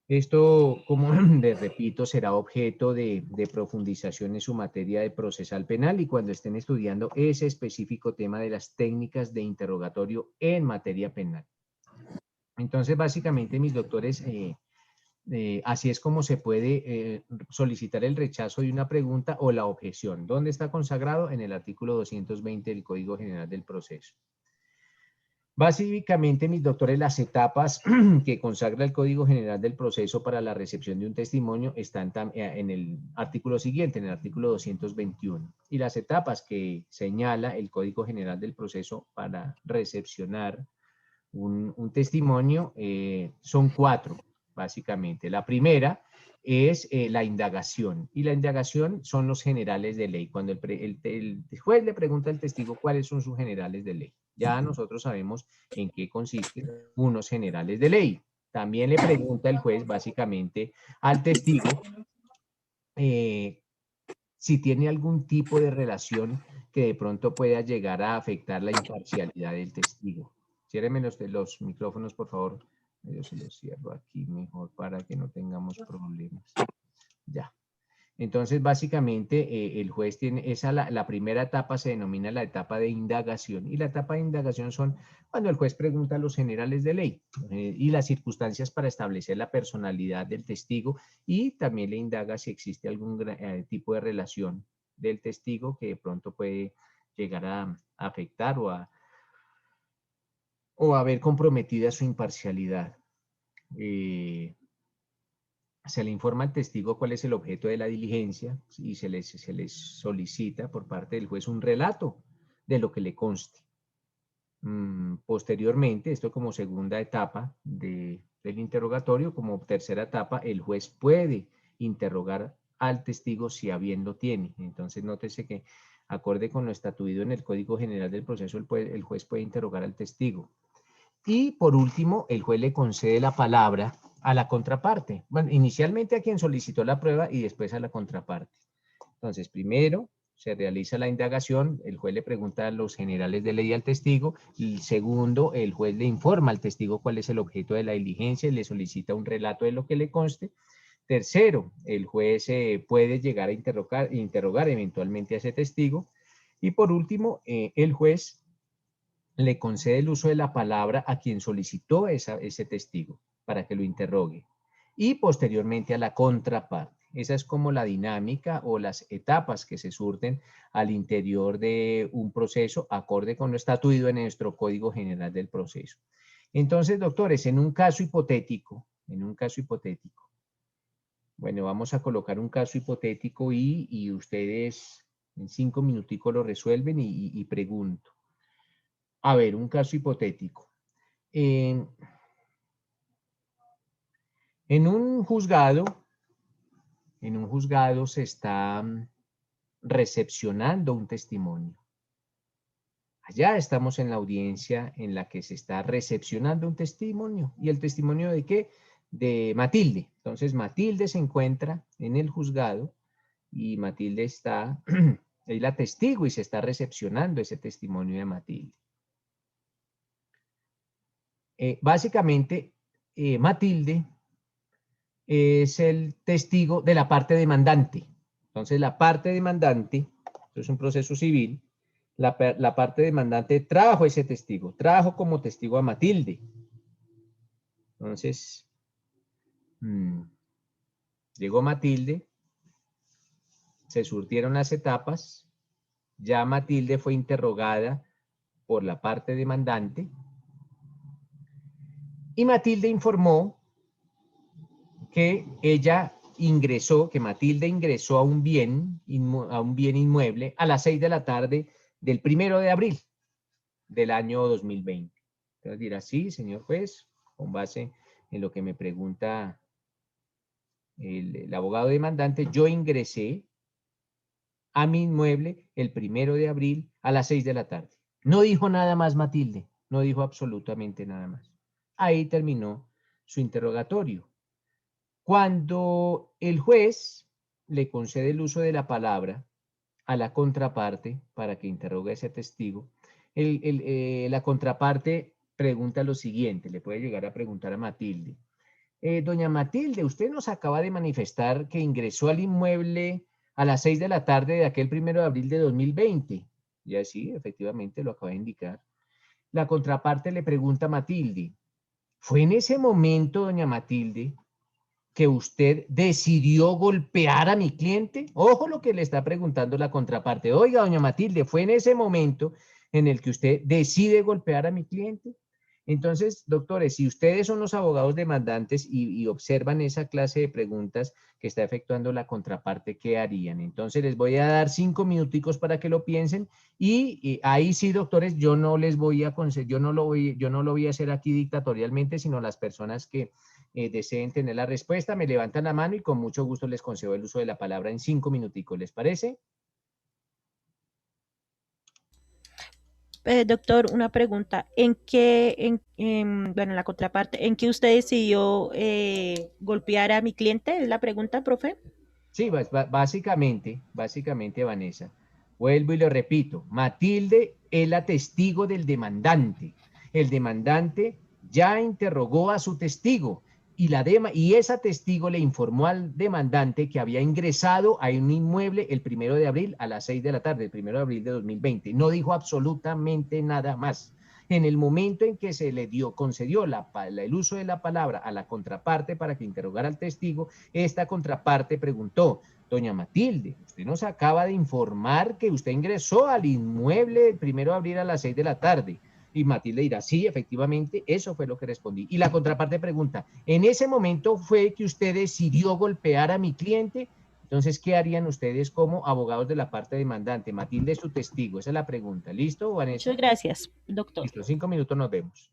Esto, como les repito, será objeto de profundización en su materia de procesal penal y cuando estén estudiando ese específico tema de las técnicas de interrogatorio en materia penal. Entonces, básicamente, mis doctores, así es como se puede solicitar el rechazo de una pregunta o la objeción. ¿Dónde está consagrado? En el artículo 220 del Código General del Proceso. Básicamente, mis doctores, las etapas que consagra el Código General del Proceso para la recepción de un testimonio están en el artículo siguiente, en el artículo 221. Y las etapas que señala el Código General del Proceso para recepcionar un testimonio son 4, básicamente. La primera es la indagación. Y la indagación son los generales de ley. Cuando el juez le pregunta al testigo cuáles son sus generales de ley. Ya nosotros sabemos en qué consisten unos generales de ley. También le pregunta el juez básicamente al testigo si tiene algún tipo de relación que de pronto pueda llegar a afectar la imparcialidad del testigo. Ciérreme los micrófonos, por favor. Yo se los cierro aquí mejor para que no tengamos problemas. Ya. Entonces, básicamente, el juez tiene, la primera etapa se denomina la etapa de indagación. Y la etapa de indagación son cuando el juez pregunta a los generales de ley y las circunstancias para establecer la personalidad del testigo, y también le indaga si existe algún tipo de relación del testigo que de pronto puede llegar a afectar o a ver comprometida su imparcialidad. Se le informa al testigo cuál es el objeto de la diligencia y se les solicita por parte del juez un relato de lo que le conste. Posteriormente, esto como segunda etapa del interrogatorio, como tercera etapa, el juez puede interrogar al testigo si a bien lo tiene. Entonces, nótese que, acorde con lo estatuido en el Código General del Proceso, el juez puede interrogar al testigo. Y por último, el juez le concede la palabra a la contraparte. Bueno, inicialmente a quien solicitó la prueba y después a la contraparte. Entonces, primero se realiza la indagación, el juez le pregunta a los generales de ley al testigo, y segundo, el juez le informa al testigo cuál es el objeto de la diligencia y le solicita un relato de lo que le conste. Tercero, el juez puede llegar a interrogar eventualmente a ese testigo. Y por último, el juez le concede el uso de la palabra a quien solicitó ese testigo para que lo interrogue, y posteriormente a la contraparte. Esa es como la dinámica o las etapas que se surten al interior de un proceso acorde con lo estatuido en nuestro Código General del Proceso. Entonces, doctores, en un caso hipotético, bueno, vamos a colocar un caso hipotético y ustedes en 5 minuticos lo resuelven y pregunto. A ver, un caso hipotético. En un juzgado se está recepcionando un testimonio. Allá estamos en la audiencia en la que se está recepcionando un testimonio. ¿Y el testimonio de qué? De Matilde. Entonces, Matilde se encuentra en el juzgado y Matilde está, es la testigo y se está recepcionando ese testimonio de Matilde. Básicamente, Matilde es el testigo de la parte demandante. Entonces, la parte demandante, esto es un proceso civil, la parte demandante trajo ese testigo, trajo como testigo a Matilde. Entonces, llegó Matilde, se surtieron las etapas, ya Matilde fue interrogada por la parte demandante, y Matilde informó que Matilde ingresó a un bien inmueble a las 6 de la tarde del 1 de abril del año 2020. Entonces dirá, sí, señor juez, con base en lo que me pregunta el abogado demandante, yo ingresé a mi inmueble el 1 de abril a las 6 de la tarde. No dijo nada más Matilde, no dijo absolutamente nada más. Ahí terminó su interrogatorio. Cuando el juez le concede el uso de la palabra a la contraparte para que interrogue a ese testigo, la contraparte pregunta lo siguiente, le puede llegar a preguntar a Matilde. Doña Matilde, usted nos acaba de manifestar que ingresó al inmueble a las 6 de la tarde de aquel 1 de abril de 2020. Ya sí, efectivamente lo acaba de indicar. La contraparte le pregunta a Matilde, ¿fue en ese momento, doña Matilde, que usted decidió golpear a mi cliente? Ojo lo que le está preguntando la contraparte. Oiga, doña Matilde, ¿fue en ese momento en el que usted decide golpear a mi cliente? Entonces, doctores, si ustedes son los abogados demandantes y observan esa clase de preguntas que está efectuando la contraparte, ¿qué harían? Entonces, les voy a dar 5 minuticos para que lo piensen y ahí sí, doctores, yo no les voy a yo no lo voy a hacer aquí dictatorialmente, sino las personas que deseen tener la respuesta, me levantan la mano y con mucho gusto les concedo el uso de la palabra en 5 minuticos, ¿les parece? Doctor, una pregunta. Bueno, en la contraparte, ¿en qué usted decidió golpear a mi cliente? ¿Es la pregunta, profe? Sí, básicamente, Vanessa, vuelvo y lo repito, Matilde es la testigo del demandante. El demandante ya interrogó a su testigo y esa testigo le informó al demandante que había ingresado a un inmueble el 1 de abril a las 6 de la tarde, el 1 de abril de 2020. No dijo absolutamente nada más. En el momento en que se le concedió el uso de la palabra a la contraparte para que interrogara al testigo, esta contraparte preguntó: doña Matilde, usted nos acaba de informar que usted ingresó al inmueble el 1 de abril a las 6 de la tarde. Y Matilde dirá: sí, efectivamente, eso fue lo que respondí. Y la contraparte pregunta: ¿en ese momento fue que usted decidió golpear a mi cliente? Entonces, ¿qué harían ustedes como abogados de la parte demandante? Matilde es su testigo, esa es la pregunta. ¿Listo, Vanessa? Muchas gracias, doctor. Listo, 5 minutos, nos vemos.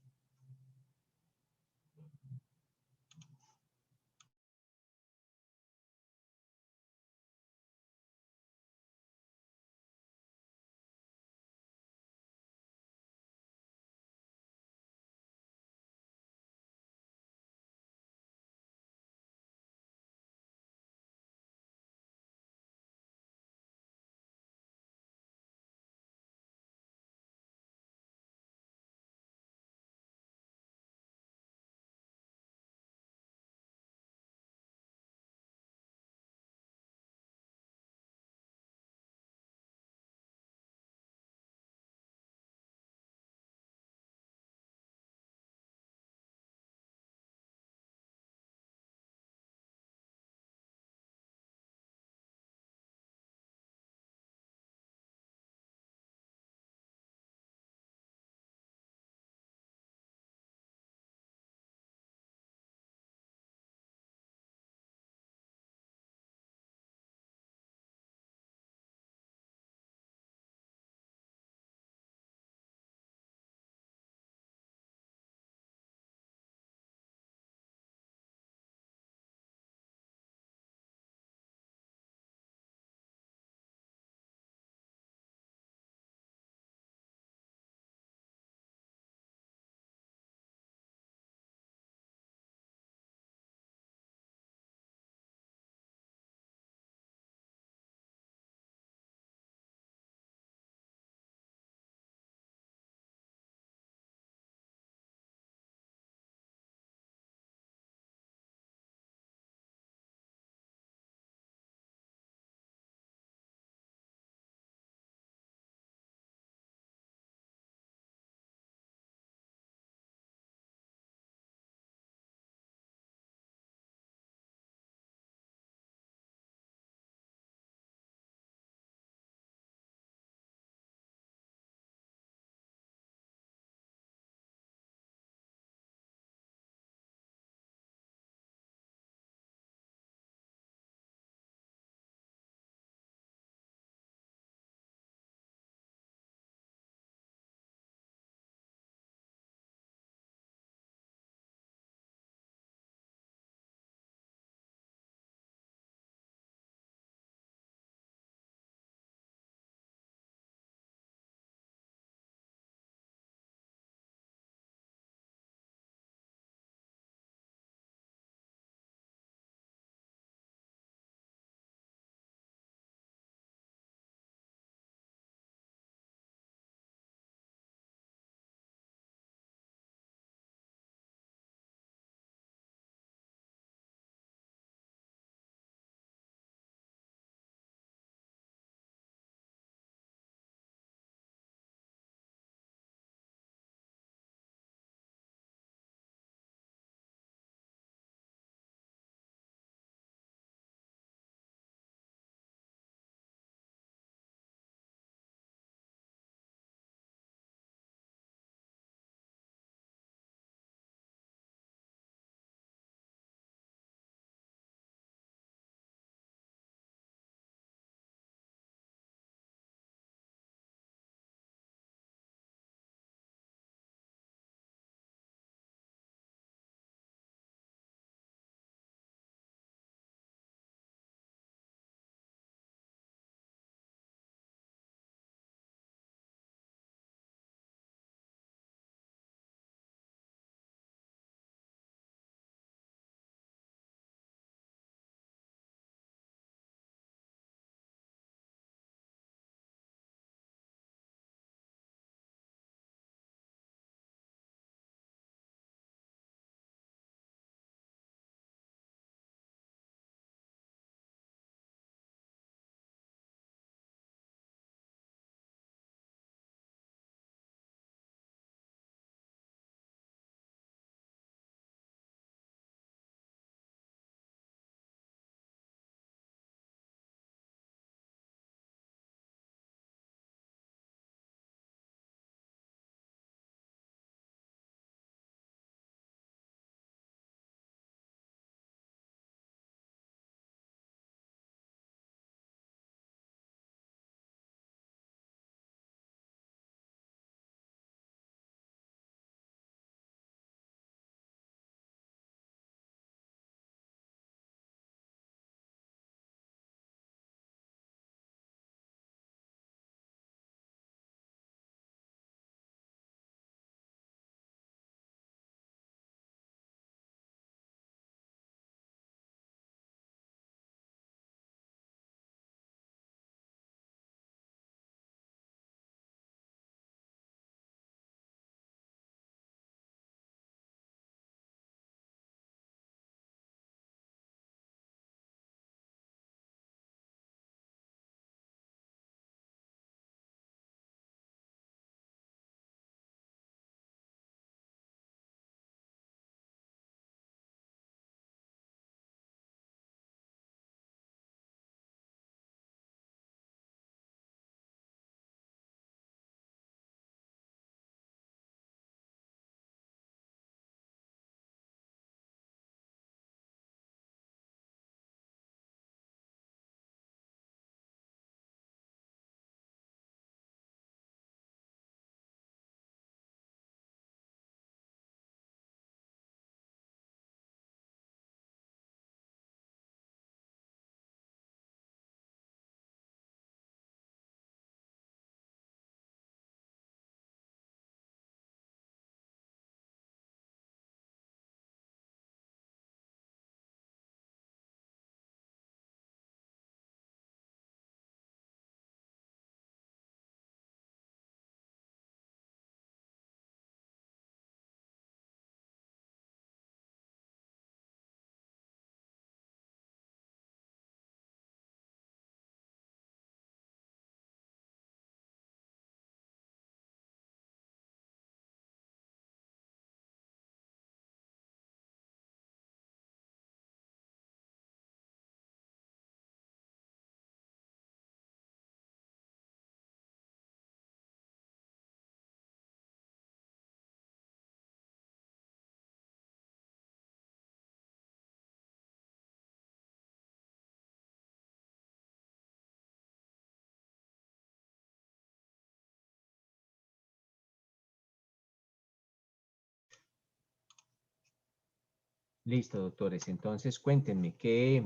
Listo, doctores. Entonces, cuéntenme, ¿qué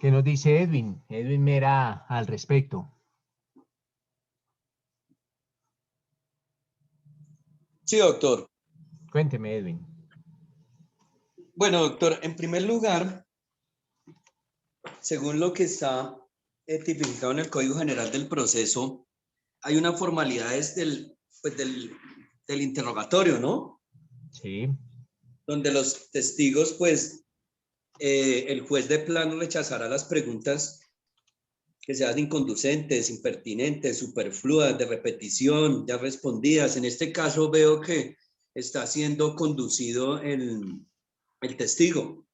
nos dice Edwin? Edwin Mera al respecto. Sí, doctor. Cuénteme, Edwin. Bueno, doctor, en primer lugar, según lo que está tipificado en el Código General del Proceso, hay unas formalidades del interrogatorio, ¿no? Sí. Donde los testigos, pues, el juez de plano rechazará las preguntas que sean inconducentes, impertinentes, superfluas, de repetición, ya respondidas. En este caso veo que está siendo conducido el testigo.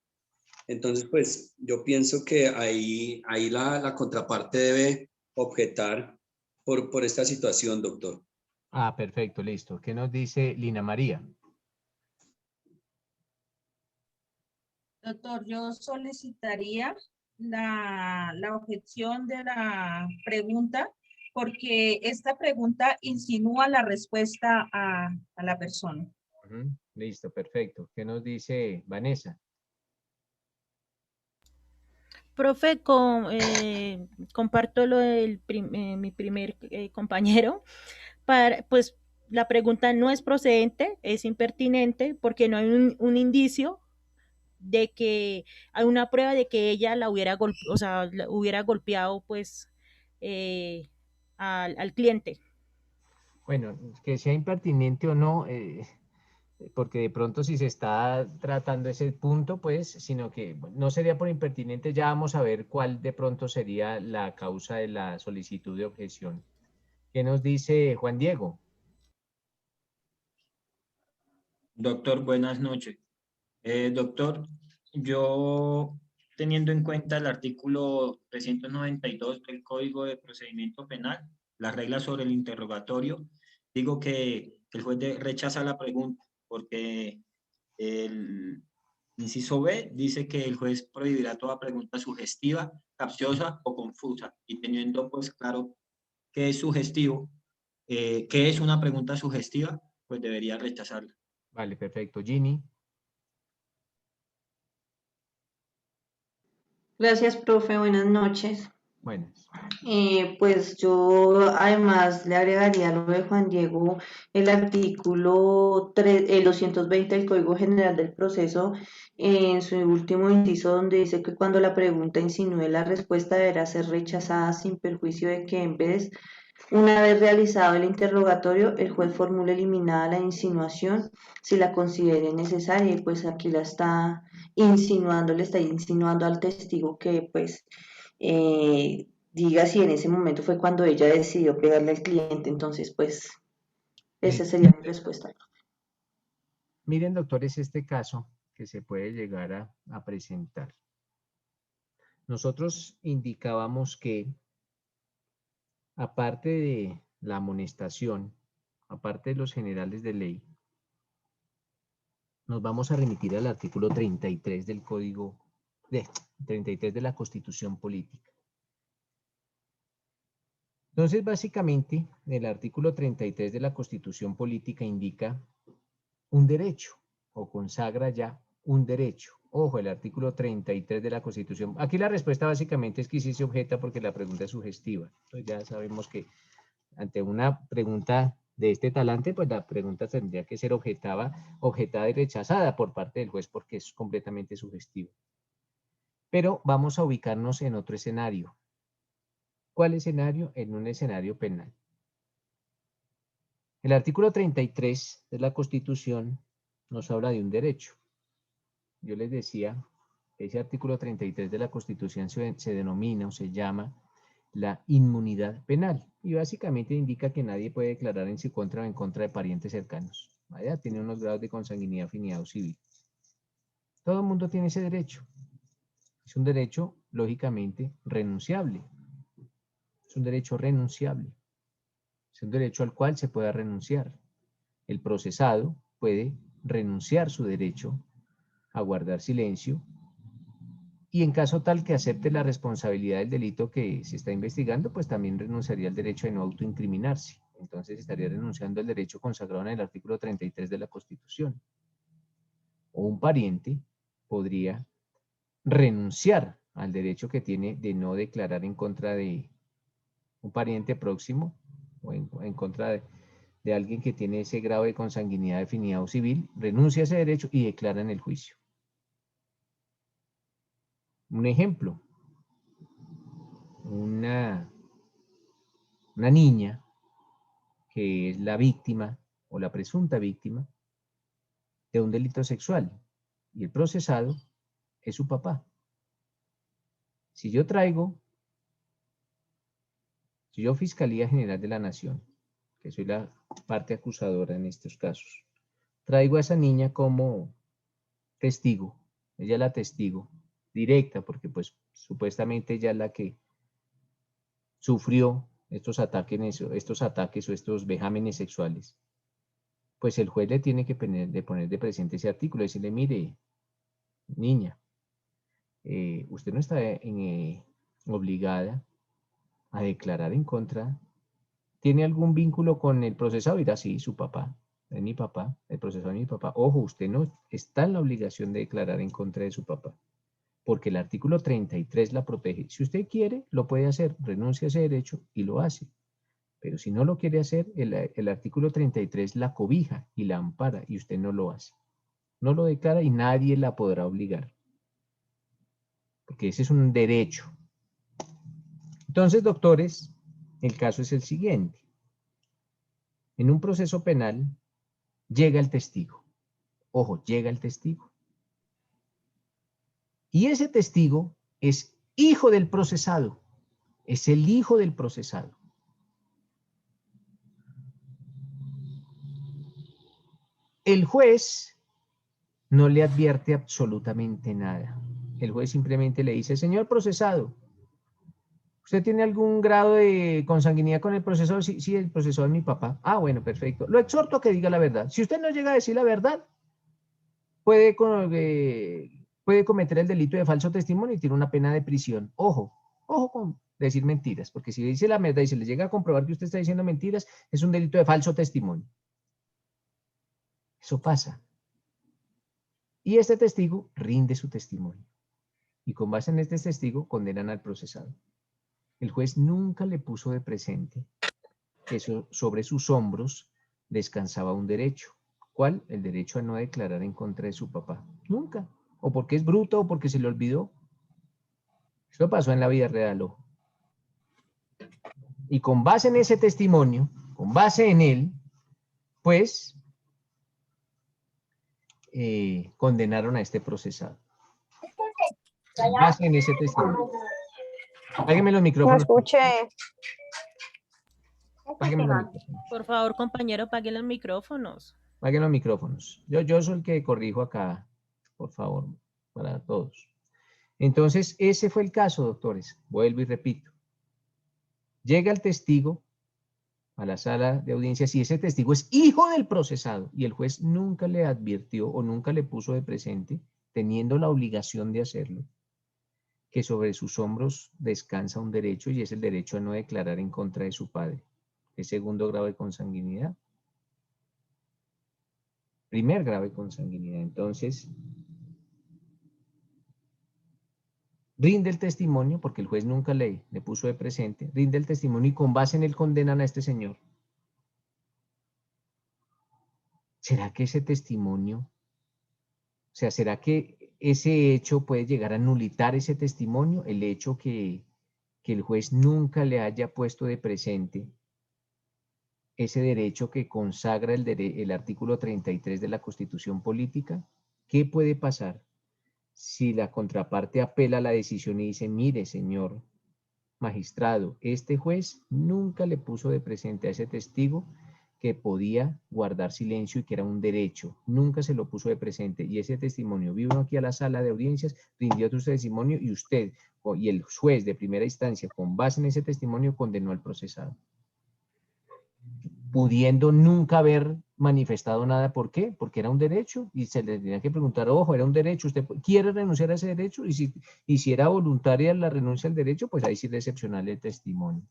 Entonces, pues, yo pienso que ahí la contraparte debe objetar por esta situación, doctor. Ah, perfecto, listo. ¿Qué nos dice Lina María? Doctor, yo solicitaría la objeción de la pregunta porque esta pregunta insinúa la respuesta a la persona. Listo, perfecto. ¿Qué nos dice Vanessa? Profe, comparto lo del mi primer compañero. Pues la pregunta no es procedente, es impertinente porque no hay un indicio de que hay una prueba de que ella la hubiera golpeado, o sea, la hubiera golpeado pues al cliente. Bueno, que sea impertinente o no, porque de pronto si se está tratando ese punto, pues, sino que no sería por impertinente, ya vamos a ver cuál de pronto sería la causa de la solicitud de objeción. ¿Qué nos dice Juan Diego? Doctor, buenas noches. Doctor, yo teniendo en cuenta el artículo 392 del Código de Procedimiento Penal, las reglas sobre el interrogatorio, digo que el juez rechaza la pregunta porque el inciso B dice que el juez prohibirá toda pregunta sugestiva, capciosa o confusa, y teniendo pues claro qué es sugestivo, qué es una pregunta sugestiva, pues debería rechazarla. Vale, perfecto. Ginny. Gracias, profe. Buenas noches. Buenas. Pues yo además le agregaría a lo de Juan Diego el artículo 220 del Código General del Proceso en su último inciso donde dice que cuando la pregunta insinúe la respuesta deberá ser rechazada sin perjuicio de que en vez, una vez realizado el interrogatorio, el juez formule eliminada la insinuación si la considere necesaria y pues aquí la está insinuando, le está insinuando al testigo que pues diga si en ese momento fue cuando ella decidió pegarle al cliente. Entonces, pues, esa sería mi respuesta. Miren, doctores, este caso que se puede llegar a presentar. Nosotros indicábamos que, aparte de la amonestación, aparte de los generales de ley, nos vamos a remitir al artículo 33 del Código, 33 de la Constitución Política. Entonces, básicamente, el artículo 33 de la Constitución Política indica un derecho, o consagra ya un derecho. Ojo, el artículo 33 de la Constitución. Aquí la respuesta básicamente es que sí se objeta porque la pregunta es sugestiva. Entonces ya sabemos que ante una pregunta de este talante, pues la pregunta tendría que ser objetada y rechazada por parte del juez porque es completamente sugestiva. Pero vamos a ubicarnos en otro escenario. ¿Cuál escenario? En un escenario penal. El artículo 33 de la Constitución nos habla de un derecho. Yo les decía, ese artículo 33 de la Constitución se denomina o se llama la inmunidad penal y básicamente indica que nadie puede declarar en su contra o en contra de parientes cercanos. Vaya, tiene unos grados de consanguinidad, afinidad o civil. Todo el mundo tiene ese derecho. Es un derecho, lógicamente, renunciable. Es un derecho renunciable. Es un derecho al cual se puede renunciar. El procesado puede renunciar su derecho a guardar silencio y en caso tal que acepte la responsabilidad del delito que se está investigando, pues también renunciaría al derecho de no autoincriminarse. Entonces estaría renunciando al derecho consagrado en el artículo 33 de la Constitución. o un pariente podría renunciar al derecho que tiene de no declarar en contra de un pariente próximo o en contra de alguien que tiene ese grado de consanguinidad de afinidad o civil, renuncia a ese derecho y declara en el juicio. Un ejemplo, una niña que es la víctima o la presunta víctima de un delito sexual y el procesado es su papá. Si yo Fiscalía General de la Nación, que soy la parte acusadora en estos casos, traigo a esa niña como testigo, ella es la testigo directa, porque pues supuestamente ella es la que sufrió estos ataques o estos vejámenes sexuales, pues el juez le tiene que poner de presente ese artículo y decirle, mire, niña, usted no está obligada a declarar en contra. ¿Tiene algún vínculo con el procesado? Dirá, sí, su papá, es mi papá, el procesado es mi papá. Ojo, usted no está en la obligación de declarar en contra de su papá, porque el artículo 33 la protege. Si usted quiere, lo puede hacer, renuncia a ese derecho y lo hace. Pero si no lo quiere hacer, el artículo 33 la cobija y la ampara y usted no lo hace. No lo declara y nadie la podrá obligar. Porque ese es un derecho. Entonces, doctores, el caso es el siguiente. En un proceso penal llega el testigo. Ojo, llega el testigo. Y ese testigo es hijo del procesado. Es el hijo del procesado. El juez no le advierte absolutamente nada. El juez simplemente le dice, señor procesado, ¿usted tiene algún grado de consanguinidad con el procesador? Sí, sí, el procesador es mi papá. Ah, bueno, perfecto. Lo exhorto a que diga la verdad. Si usted no llega a decir la verdad, puede cometer el delito de falso testimonio y tiene una pena de prisión. Ojo, ojo con decir mentiras, porque si dice la verdad y se le llega a comprobar que usted está diciendo mentiras, es un delito de falso testimonio. Eso pasa. Y este testigo rinde su testimonio. Y con base en este testigo condenan al procesado. El juez nunca le puso de presente que sobre sus hombros descansaba un derecho. ¿Cuál? El derecho a no declarar en contra de su papá. Nunca. O porque es bruto o porque se le olvidó. Esto pasó en la vida real, ojo. Y con base en ese testimonio, con base en él, pues condenaron a este procesado. Con base en ese testimonio. Apáguenme los micrófonos. No escuché. Apáguenme los micrófonos. Por favor, compañero, apaguen los micrófonos. Apaguen los micrófonos. Yo soy el que corrijo acá, por favor, para todos. Entonces, ese fue el caso, doctores. Vuelvo y repito. Llega el testigo a la sala de audiencias y ese testigo es hijo del procesado y el juez nunca le advirtió o nunca le puso de presente, teniendo la obligación de hacerlo, que sobre sus hombros descansa un derecho y es el derecho a no declarar en contra de su padre. Es segundo grado de consanguinidad. Primer grado de consanguinidad. Entonces, rinde el testimonio, porque el juez nunca le puso de presente, rinde el testimonio y con base en él condenan a este señor. ¿Será que ese testimonio, o sea, será que ese hecho puede llegar a nulitar ese testimonio? El hecho que el juez nunca le haya puesto de presente ese derecho que consagra el artículo 33 de la Constitución Política. ¿Qué puede pasar si la contraparte apela a la decisión y dice, mire, señor magistrado, este juez nunca le puso de presente a ese testigo que podía guardar silencio y que era un derecho, nunca se lo puso de presente, y ese testimonio vino aquí a la sala de audiencias, rindió otro testimonio y usted y el juez de primera instancia, con base en ese testimonio, condenó al procesado, pudiendo nunca haber manifestado nada? ¿Por qué? Porque era un derecho y se le tenía que preguntar, ojo, era un derecho, ¿usted quiere renunciar a ese derecho? Y si era voluntaria la renuncia al derecho, pues ahí sí es excepcional el testimonio.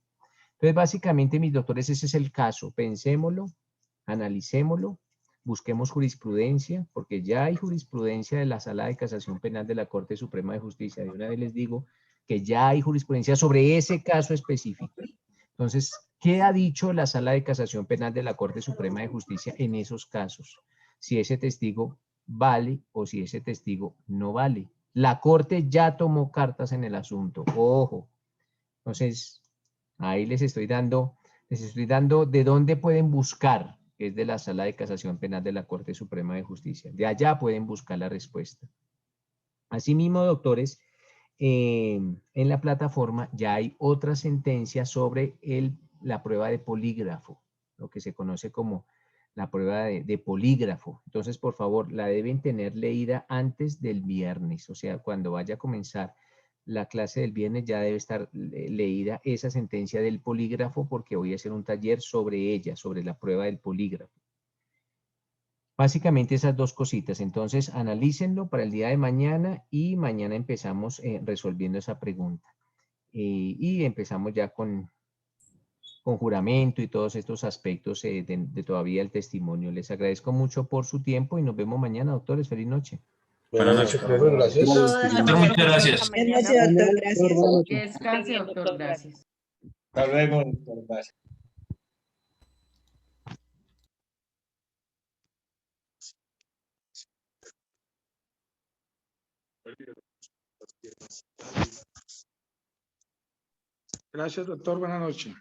Entonces, básicamente, mis doctores, ese es el caso. Pensémoslo, analicémoslo, busquemos jurisprudencia, porque ya hay jurisprudencia de la Sala de Casación Penal de la Corte Suprema de Justicia. De una vez les digo que ya hay jurisprudencia sobre ese caso específico. Entonces, ¿qué ha dicho la Sala de Casación Penal de la Corte Suprema de Justicia en esos casos? Si ese testigo vale o si ese testigo no vale. La Corte ya tomó cartas en el asunto. Ojo. Entonces, ahí les estoy dando de dónde pueden buscar, que es de la Sala de Casación Penal de la Corte Suprema de Justicia. De allá pueden buscar la respuesta. Asimismo, doctores, en la plataforma ya hay otra sentencia sobre la prueba de polígrafo, lo que se conoce como la prueba de polígrafo. Entonces, por favor, la deben tener leída antes del viernes. O sea, cuando vaya a comenzar la clase del viernes ya debe estar leída esa sentencia del polígrafo, porque voy a hacer un taller sobre ella, sobre la prueba del polígrafo. Básicamente esas dos cositas. Entonces, analícenlo para el día de mañana y mañana empezamos resolviendo esa pregunta. Y empezamos ya con juramento y todos estos aspectos de todavía el testimonio. Les agradezco mucho por su tiempo y nos vemos mañana, doctores. Feliz noche. Buenas noches, profe, gracias. Doctor, muchas gracias. Buenas noches, doctor. Gracias. Que descanse, doctor. Gracias. Hasta luego, doctor. Gracias. Gracias, doctor. Buenas noches.